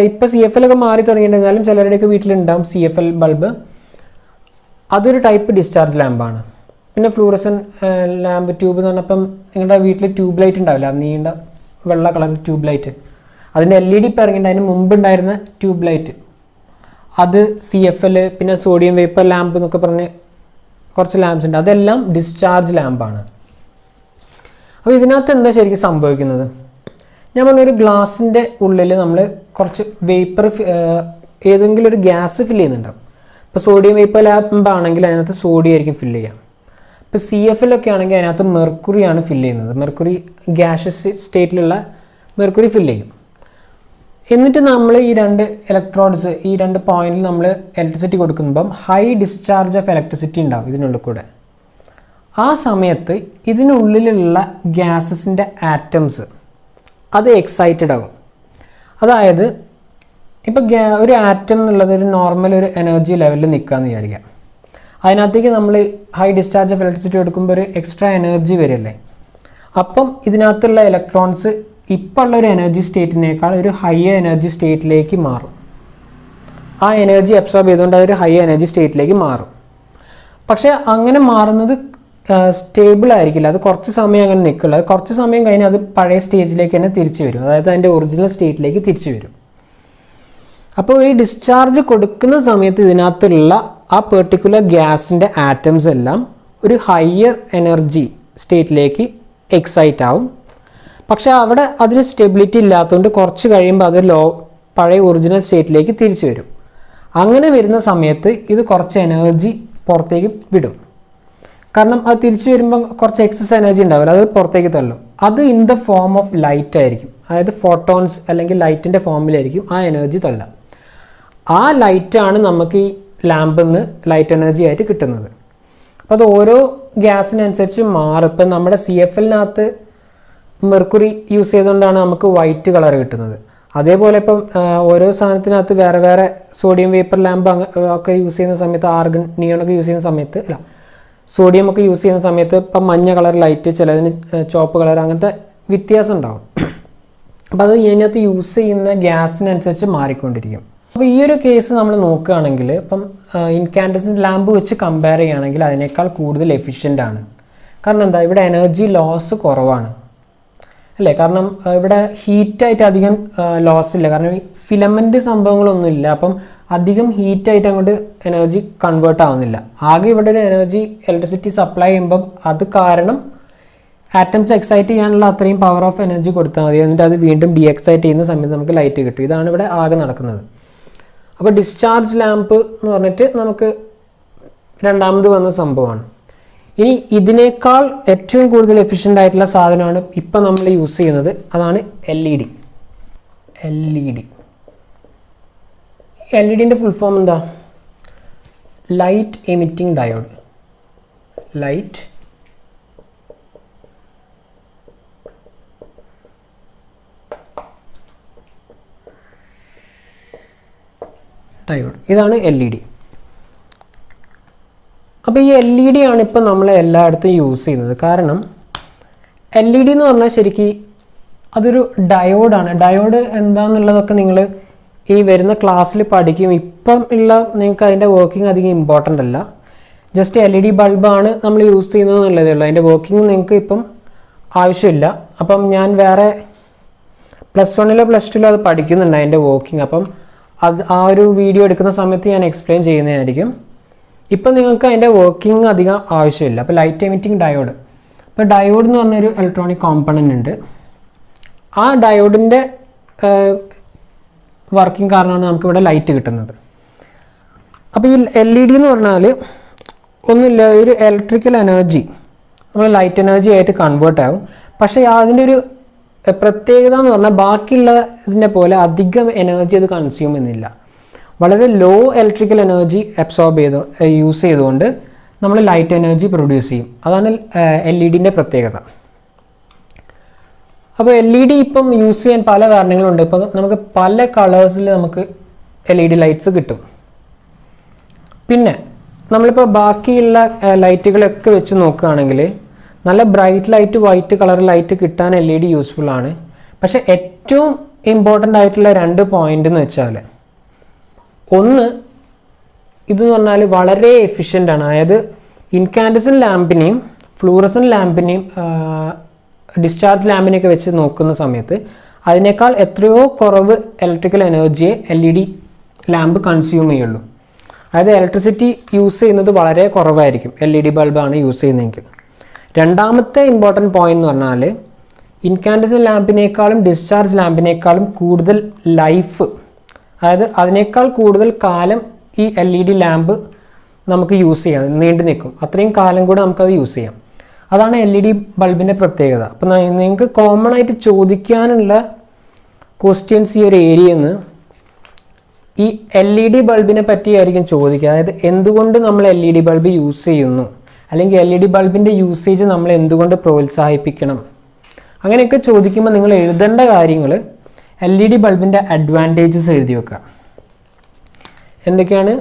ഇപ്പോൾ CFL ഒക്കെ മാറി തുടങ്ങിയിട്ടുണ്ടെന്നാലും ചിലരുടെയൊക്കെ വീട്ടിലുണ്ടാവും CFL ബൾബ്. അതൊരു ടൈപ്പ് ഡിസ്ചാർജ് ലാമ്പാണ്. പിന്നെ ഫ്ലൂറസൻ ലാമ്പ് ട്യൂബ് എന്ന് പറഞ്ഞപ്പം നിങ്ങളുടെ വീട്ടിൽ ട്യൂബ് ലൈറ്റ് ഉണ്ടാവില്ല, നീണ്ട വെള്ള കളർ ട്യൂബ് ലൈറ്റ്, അതിൻ്റെ LED ഇപ്പോൾ ഇറങ്ങിയിട്ട് അതിന് മുമ്പ് ഉണ്ടായിരുന്ന ട്യൂബ് ലൈറ്റ്, അത് CFL. പിന്നെ സോഡിയം വേപ്പർ ലാമ്പ് എന്നൊക്കെ പറഞ്ഞ് കുറച്ച് ലാമ്പ്സ് ഉണ്ട്, അതെല്ലാം ഡിസ്ചാർജ് ലാമ്പാണ്. അപ്പോൾ ഇതിനകത്ത് എന്താ ശരിക്കും സംഭവിക്കുന്നത്? ഞാൻ പറഞ്ഞൊരു ഗ്ലാസിൻ്റെ ഉള്ളിൽ നമ്മൾ കുറച്ച് വേപ്പർ, ഏതെങ്കിലും ഒരു ഗ്യാസ് ഫില്ല് ചെയ്യുന്നുണ്ടാവും. ഇപ്പോൾ സോഡിയം വേപ്പർ ലാമ്പ് ആണെങ്കിൽ അതിനകത്ത് സോഡിയം ആയിരിക്കും ഫില്ല് ചെയ്യാം. ഇപ്പോൾ CFL ഒക്കെ ആണെങ്കിൽ അതിനകത്ത് മെർക്കുറിയാണ് ഫില്ല് ചെയ്യുന്നത്. മെർക്കുറി ഗ്യാഷ്യസ് സ്റ്റേറ്റിലുള്ള മെർക്കുറി ഫില്ല് ചെയ്യും. എന്നിട്ട് നമ്മൾ ഈ 2 ഇലക്ട്രോഡ്സ്, ഈ 2 പോയിന്റിൽ നമ്മൾ ഇലക്ട്രിസിറ്റി കൊടുക്കുമ്പം ഹൈ ഡിസ്ചാർജ് ഓഫ് ഇലക്ട്രിസിറ്റി ഉണ്ടാവും ഇതിനുള്ളിൽ കൂടെ. ആ സമയത്ത് ഇതിനുള്ളിലുള്ള ഗ്യാസസിൻ്റെ ആറ്റംസ് അത് എക്സൈറ്റഡ് ആവും. അതായത് ഇപ്പോൾ ഒരു ആറ്റം എന്നുള്ളത് ഒരു നോർമൽ ഒരു എനർജി ലെവലിൽ നിൽക്കുകയെന്ന് വിചാരിക്കാം. അതിനകത്തേക്ക് നമ്മൾ ഹൈ ഡിസ്ചാർജ് ഓഫ് ഇലക്ട്രിസിറ്റി എടുക്കുമ്പോൾ ഒരു എക്സ്ട്രാ എനർജി വരില്ലേ. അപ്പം ഇതിനകത്തുള്ള ഇലക്ട്രോൺസ് ഇപ്പോൾ ഉള്ളൊരു എനർജി സ്റ്റേറ്റിനേക്കാൾ ഒരു ഹയർ എനർജി സ്റ്റേറ്റിലേക്ക് മാറും. ആ എനർജി അബ്സോർബ് ചെയ്തുകൊണ്ട് അതൊരു ഹയർ എനർജി സ്റ്റേറ്റിലേക്ക് മാറും. പക്ഷേ അങ്ങനെ മാറുന്നത് സ്റ്റേബിൾ ആയിരിക്കില്ല, അത് കുറച്ച് സമയം അങ്ങനെ നിൽക്കില്ല. അത് കുറച്ച് സമയം കഴിഞ്ഞ് അത് പഴയ സ്റ്റേജിലേക്ക് തന്നെ തിരിച്ചു വരും, അതായത് അതിൻ്റെ ഒറിജിനൽ സ്റ്റേറ്റിലേക്ക് തിരിച്ചു വരും. അപ്പോൾ ഈ ഡിസ്ചാർജ് കൊടുക്കുന്ന സമയത്ത് ഇതിനകത്തുള്ള ആ പെർട്ടിക്കുലർ ഗ്യാസിൻ്റെ ആറ്റംസ് എല്ലാം ഒരു ഹയർ എനർജി സ്റ്റേറ്റിലേക്ക് എക്സൈറ്റ് ആവും. പക്ഷേ അവിടെ അതിന് സ്റ്റെബിലിറ്റി ഇല്ലാത്തതുകൊണ്ട് കുറച്ച് കഴിയുമ്പോൾ അത് പഴയ ഒറിജിനൽ സ്റ്റേറ്റിലേക്ക് തിരിച്ചു വരും. അങ്ങനെ വരുന്ന സമയത്ത് ഇത് കുറച്ച് എനർജി പുറത്തേക്ക് വിടും. കാരണം അത് തിരിച്ചു വരുമ്പോൾ കുറച്ച് എക്സസ് എനർജി ഉണ്ടാവില്ല, അത് പുറത്തേക്ക് തള്ളും. അത് in the form of light ആയിരിക്കും, അതായത് ഫോട്ടോൺസ് അല്ലെങ്കിൽ ലൈറ്റിൻ്റെ ഫോമിലായിരിക്കും ആ എനർജി തള്ളുക. ആ ലൈറ്റാണ് നമുക്ക് ഈ ലാമ്പിൽ നിന്ന് ലൈറ്റ് എനർജി ആയിട്ട് കിട്ടുന്നത്. അപ്പോൾ അത് ഓരോ ഗ്യാസിനനുസരിച്ച് മാറും. ഇപ്പം നമ്മുടെ CFLനകത്ത് മെർക്കുറി യൂസ് ചെയ്തുകൊണ്ടാണ് നമുക്ക് വൈറ്റ് കളർ കിട്ടുന്നത്. അതേപോലെ ഇപ്പം ഓരോ സാധനത്തിനകത്ത് വേറെ വേറെ സോഡിയം വേപ്പർ ലാമ്പ് ഒക്കെ യൂസ് ചെയ്യുന്ന സമയത്ത്, ആർഗൺ നിയോണൊക്കെ യൂസ് ചെയ്യുന്ന സമയത്ത്, അല്ല സോഡിയം ഒക്കെ യൂസ് ചെയ്യുന്ന സമയത്ത് ഇപ്പം മഞ്ഞ കളർ ലൈറ്റ്, ചിലതിന് ചുവപ്പ് കളർ, അങ്ങനത്തെ വ്യത്യാസം ഉണ്ടാവും. അപ്പോൾ അത് ഇതിനകത്ത് യൂസ് ചെയ്യുന്ന ഗ്യാസിനനുസരിച്ച് മാറിക്കൊണ്ടിരിക്കും. അപ്പോൾ ഈ ഒരു കേസ് നമ്മൾ നോക്കുകയാണെങ്കിൽ ഇപ്പം ഇൻകാൻഡസൻ ലാമ്പ് വെച്ച് കമ്പയർ ചെയ്യുകയാണെങ്കിൽ അതിനേക്കാൾ കൂടുതൽ എഫിഷ്യൻ്റ് ആണ്. കാരണം എന്താ, ഇവിടെ എനർജി ലോസ് കുറവാണ് അല്ലേ. കാരണം ഇവിടെ ഹീറ്റായിട്ട് അധികം ലോസ് ഇല്ല, കാരണം ഈ ഫിലമെൻ്റ് സംഭവങ്ങളൊന്നുമില്ല. അപ്പം അധികം ഹീറ്റായിട്ട് അങ്ങോട്ട് എനർജി കൺവേർട്ട് ആവുന്നില്ല. ആകെ ഇവിടെ ഒരു എനർജി ഇലക്ട്രിസിറ്റി സപ്ലൈ ചെയ്യുമ്പം അത് കാരണം ആറ്റംസ് എക്സൈറ്റ് ചെയ്യാനുള്ള അത്രയും പവർ ഓഫ് എനർജി കൊടുത്താൽ മതി. എന്നിട്ട് അത് വീണ്ടും ഡീഎക്സൈറ്റ് ചെയ്യുന്ന സമയത്ത് നമുക്ക് ലൈറ്റ് കിട്ടും. ഇതാണ് ഇവിടെ ആകെ നടക്കുന്നത്. അപ്പോൾ ഡിസ്ചാർജ് ലാമ്പ് എന്ന് പറഞ്ഞിട്ട് നമുക്ക് രണ്ടാമത് വന്ന സംഭവമാണ്. ഇനി ഇതിനേക്കാൾ ഏറ്റവും കൂടുതൽ എഫിഷ്യൻ്റ് ആയിട്ടുള്ള സാധനമാണ് ഇപ്പം നമ്മൾ യൂസ് ചെയ്യുന്നത്, അതാണ് LED. LEDൻ്റെ ഫുൾ ഫോം എന്താ? Light emitting diode. Light diode, ഇതാണ് LED. അപ്പോൾ ഈ LED ആണ് ഇപ്പം നമ്മൾ എല്ലായിടത്തും യൂസ് ചെയ്യുന്നത്. കാരണം LED എന്ന് പറഞ്ഞാൽ ശരിക്കും അതൊരു ഡയോഡാണ്. ഡയോഡ് എന്താണെന്നുള്ളതൊക്കെ നിങ്ങൾ ഈ വരുന്ന ക്ലാസ്സിൽ പഠിക്കും. ഇപ്പം ഉള്ള നിങ്ങൾക്ക് അതിൻ്റെ വർക്കിംഗ് അധികം ഇമ്പോർട്ടൻ്റ് അല്ല. ജസ്റ്റ് LED ബൾബാണ് നമ്മൾ യൂസ് ചെയ്യുന്നത് എന്നുള്ളതേ ഉള്ളൂ. അതിൻ്റെ വർക്കിംഗ് നിങ്ങൾക്ക് ഇപ്പം ആവശ്യമില്ല. അപ്പം ഞാൻ വേറെ +1 +2 അത് പഠിക്കുന്നുണ്ട് അതിൻ്റെ വർക്കിംഗ്. അപ്പം ആ ഒരു വീഡിയോ എടുക്കുന്ന സമയത്ത് ഞാൻ എക്സ്പ്ലെയിൻ ചെയ്യുന്നതായിരിക്കും. ഇപ്പം നിങ്ങൾക്ക് അതിൻ്റെ വർക്കിംഗ് അധികം ആവശ്യമില്ല. അപ്പോൾ ലൈറ്റ് എമിറ്റിംഗ് ഡയോഡ്. അപ്പോൾ ഡയോഡ് എന്ന് പറഞ്ഞൊരു ഇലക്ട്രോണിക് കോമ്പണൻ്റ് ഉണ്ട്. ആ ഡയോഡിൻ്റെ വർക്കിംഗ് കാരണമാണ് നമുക്കിവിടെ ലൈറ്റ് കിട്ടുന്നത്. അപ്പോൾ ഈ LED എന്ന് പറഞ്ഞാൽ ഒന്നുമില്ല, ഒരു ഇലക്ട്രിക്കൽ എനർജി നമ്മൾ ലൈറ്റ് എനർജി ആയിട്ട് കൺവേർട്ട് ആകും. പക്ഷേ അതിൻ്റെ ഒരു പ്രത്യേകത എന്ന് പറഞ്ഞാൽ ബാക്കിയുള്ള ഇതിനെ പോലെ അധികം എനർജി അത് കൺസ്യൂം ചെയ്യുന്നില്ല. വളരെ low electrical energy absorb use ചെയ്തുകൊണ്ട് നമ്മൾ ലൈറ്റ് എനർജി പ്രൊഡ്യൂസ് ചെയ്യും. അതാണ് LED-ൻ്റെ പ്രത്യേകത. അപ്പോൾ LED ഇപ്പം യൂസ് ചെയ്യാൻ പല കാരണങ്ങളുണ്ട്. ഇപ്പം നമുക്ക് പല കളേഴ്സിൽ നമുക്ക് LED ലൈറ്റ്സ് കിട്ടും. പിന്നെ നമ്മളിപ്പോൾ ബാക്കിയുള്ള ലൈറ്റുകളൊക്കെ വെച്ച് നോക്കുകയാണെങ്കിൽ നല്ല bright light, white colour light കിട്ടാൻ LED യൂസ്ഫുൾ ആണ്. പക്ഷേ ഏറ്റവും ഇമ്പോർട്ടൻ്റ് ആയിട്ടുള്ള 2 പോയിന്റ് എന്ന് വെച്ചാൽ, ഒന്ന് ഇതെന്ന് പറഞ്ഞാൽ വളരെ എഫിഷ്യൻ്റ് ആണ്. അതായത് ഇൻകാൻഡസൻ ലാമ്പിനെയും ഫ്ലൂറസൻ ലാമ്പിനെയും ഡിസ്ചാർജ് ലാമ്പിനെയൊക്കെ വെച്ച് നോക്കുന്ന സമയത്ത് അതിനേക്കാൾ എത്രയോ കുറവ് ഇലക്ട്രിക്കൽ എനർജിയെ LED ലാമ്പ് കൺസ്യൂം ചെയ്യുള്ളൂ. അതായത് ഇലക്ട്രിസിറ്റി യൂസ് ചെയ്യുന്നത് വളരെ കുറവായിരിക്കും LED ബൾബാണ് യൂസ് ചെയ്യുന്നതെങ്കിൽ. രണ്ടാമത്തെ ഇമ്പോർട്ടൻറ്റ് പോയിന്റ് എന്ന് പറഞ്ഞാൽ ഇൻകാൻഡസൻ ലാമ്പിനേക്കാളും ഡിസ്ചാർജ് ലാമ്പിനേക്കാളും കൂടുതൽ ലൈഫ്, അതായത് അതിനേക്കാൾ കൂടുതൽ കാലം ഈ LED ലാമ്പ് നമുക്ക് യൂസ് ചെയ്യാം, നീണ്ടു നിൽക്കും. അത്രയും കാലം കൂടെ നമുക്കത് യൂസ് ചെയ്യാം. അതാണ് LED ബൾബിൻ്റെ പ്രത്യേകത. അപ്പം നിങ്ങൾക്ക് കോമൺ ആയിട്ട് ചോദിക്കാനുള്ള ക്വസ്റ്റ്യൻസ് ഈ ഒരു ഏരിയയിൽ നിന്ന് ഈ LED ബൾബിനെ പറ്റിയായിരിക്കും ചോദിക്കുക. അതായത് എന്തുകൊണ്ട് നമ്മൾ LED ബൾബ് യൂസ് ചെയ്യുന്നു, അല്ലെങ്കിൽ LED ബൾബിൻ്റെ യൂസേജ് നമ്മൾ എന്തുകൊണ്ട് പ്രോത്സാഹിപ്പിക്കണം, അങ്ങനെയൊക്കെ ചോദിക്കുമ്പോൾ നിങ്ങൾ എഴുതേണ്ട കാര്യങ്ങൾ LED ബൾബിൻ്റെ അഡ്വാൻറ്റേജസ് എഴുതി വെക്കുക. എന്തൊക്കെയാണ്?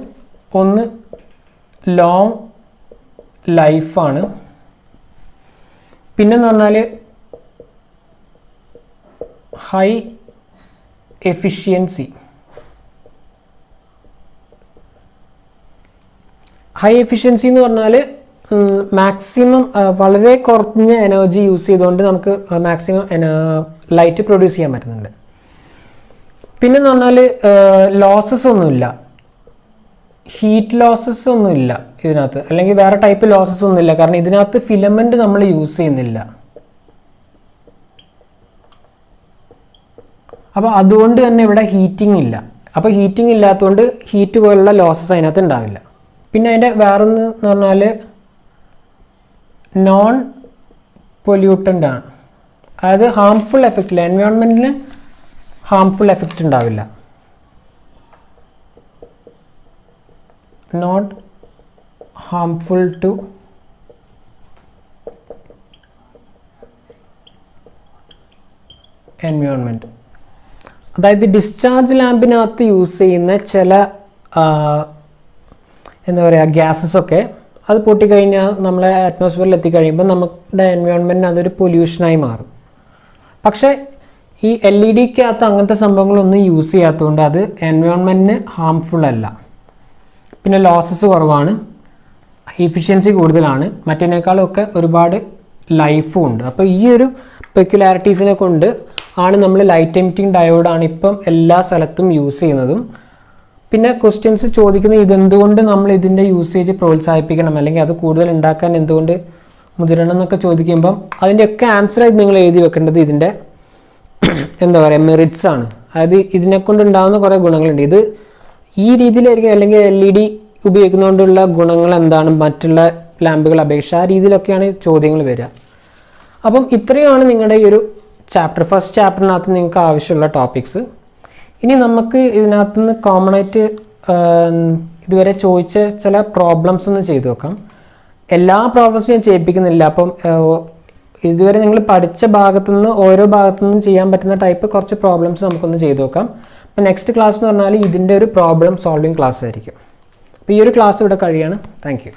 ഒന്ന്, ലോങ് ലൈഫാണ്. പിന്നെന്ന് പറഞ്ഞാൽ ഹൈ എഫിഷ്യൻസി. ഹൈ എഫിഷ്യൻസി എന്ന് പറഞ്ഞാൽ മാക്സിമം വളരെ കുറഞ്ഞ എനർജി യൂസ് ചെയ്തുകൊണ്ട് നമുക്ക് മാക്സിമം ലൈറ്റ് പ്രൊഡ്യൂസ് ചെയ്യാൻ പറ്റുന്നുണ്ട്. പിന്നെന്ന് പറഞ്ഞാൽ ലോസസ് ഒന്നുമില്ല, ഹീറ്റ് ലോസസ് ഒന്നുമില്ല ഇതിനകത്ത്, അല്ലെങ്കിൽ വേറെ ടൈപ്പ് ലോസസ് ഒന്നുമില്ല. കാരണം ഇതിനകത്ത് ഫിലമെന്റ് നമ്മൾ യൂസ് ചെയ്യുന്നില്ല. അപ്പോൾ അതുകൊണ്ട് തന്നെ ഇവിടെ ഹീറ്റിംഗ് ഇല്ല. അപ്പോൾ ഹീറ്റിംഗ് ഇല്ലാത്തതുകൊണ്ട് ഹീറ്റ് പോലുള്ള ലോസസ് അതിനകത്ത് ഉണ്ടാവില്ല. പിന്നെ അതിൻ്റെ വേറൊന്ന് എന്ന് പറഞ്ഞാൽ നോൺ പൊല്യൂട്ടൻ്റ് ആണ്. അതായത് ഹാംഫുൾ എഫക്റ്റ് ഇല്ല, എൻവയോൺമെൻറ്റിന് ഹാംഫുൾ എഫക്റ്റ് ഉണ്ടാവില്ല. Not harmful to environment. അതായത് ഡിസ്ചാർജ് ലാമ്പിനകത്ത് യൂസ് ചെയ്യുന്ന ചില എന്താ പറയുക ഗ്യാസസൊക്കെ അത് പൊട്ടിക്കഴിഞ്ഞാൽ നമ്മളെ അറ്റ്മോസ്ഫിയറിൽ എത്തിക്കഴിയുമ്പോൾ നമ്മുടെ എൻവയോൺമെൻറ്റിന് അതൊരു പൊല്യൂഷനായി മാറും. പക്ഷേ ഈ LED-ക്കകത്ത് അങ്ങനത്തെ സംഭവങ്ങളൊന്നും യൂസ് ചെയ്യാത്തതുകൊണ്ട് അത് എൻവയോൺമെൻറ്റിന് ഹാംഫുൾ അല്ല. പിന്നെ ലോസസ് കുറവാണ്, എഫിഷ്യൻസി കൂടുതലാണ്, മറ്റേനേക്കാളൊക്കെ ഒരുപാട് ലൈഫും ഉണ്ട്. അപ്പോൾ ഈ ഒരു പെക്യുലാരിറ്റീസിനെ കൊണ്ട് ആണ് നമ്മൾ ലൈറ്റ് എമിറ്റിംഗ് ഡയോഡാണ് ഇപ്പം എല്ലാ സ്ഥലത്തും യൂസ് ചെയ്യുന്നതും. പിന്നെ ക്വസ്റ്റ്യൻസ് ചോദിക്കുന്നത് ഇതെന്തുകൊണ്ട് നമ്മൾ ഇതിൻ്റെ യൂസേജ് പ്രോത്സാഹിപ്പിക്കണം, അല്ലെങ്കിൽ അത് കൂടുതൽ ഉണ്ടാക്കാൻ എന്തുകൊണ്ട് മുതിരണം എന്നൊക്കെ ചോദിക്കുമ്പം അതിൻ്റെയൊക്കെ ആൻസറായിട്ട് നിങ്ങൾ എഴുതി വെക്കേണ്ടത് ഇതിൻ്റെ എന്താ പറയുക മെറിറ്റ്സ് ആണ്. അതായത് ഇതിനെക്കൊണ്ട് ഉണ്ടാകുന്ന കുറേ ഗുണങ്ങളുണ്ട്. ഇത് ഈ രീതിയിലായിരിക്കും, അല്ലെങ്കിൽ LED ഉപയോഗിക്കുന്നതുകൊണ്ടുള്ള ഗുണങ്ങൾ എന്താണ് മറ്റുള്ള ലാമ്പുകൾ അപേക്ഷിച്ച്, ആ രീതിയിലൊക്കെയാണ് ചോദ്യങ്ങൾ വരിക. അപ്പം ഇത്രയാണ് നിങ്ങളുടെ ഈ ഒരു ചാപ്റ്റർ, ഫസ്റ്റ് ചാപ്റ്ററിനകത്ത് നിങ്ങൾക്ക് ആവശ്യമുള്ള ടോപ്പിക്സ്. ഇനി നമുക്ക് ഇതിനകത്തുനിന്ന് കോമൺ ആയിട്ട് ഇതുവരെ ചോദിച്ച ചില പ്രോബ്ലംസ് ഒന്ന് ചെയ്തു നോക്കാം. എല്ലാ പ്രോബ്ലംസും ഞാൻ ചെയ്യിപ്പിക്കുന്നില്ല. അപ്പം ഇതുവരെ നിങ്ങൾ പഠിച്ച ഭാഗത്തുനിന്ന് ഓരോ ഭാഗത്തുനിന്നും ചെയ്യാൻ പറ്റുന്ന ടൈപ്പ് കുറച്ച് പ്രോബ്ലംസ് നമുക്കൊന്ന് ചെയ്തു നോക്കാം. അപ്പോൾ നെക്സ്റ്റ് ക്ലാസ് എന്ന് പറഞ്ഞാൽ ഇതിൻ്റെ ഒരു പ്രോബ്ലം സോൾവിങ് ക്ലാസ് ആയിരിക്കും. അപ്പോൾ ഈ ഒരു ക്ലാസ് ഇവിടെ കഴിയാണ്. Thank you.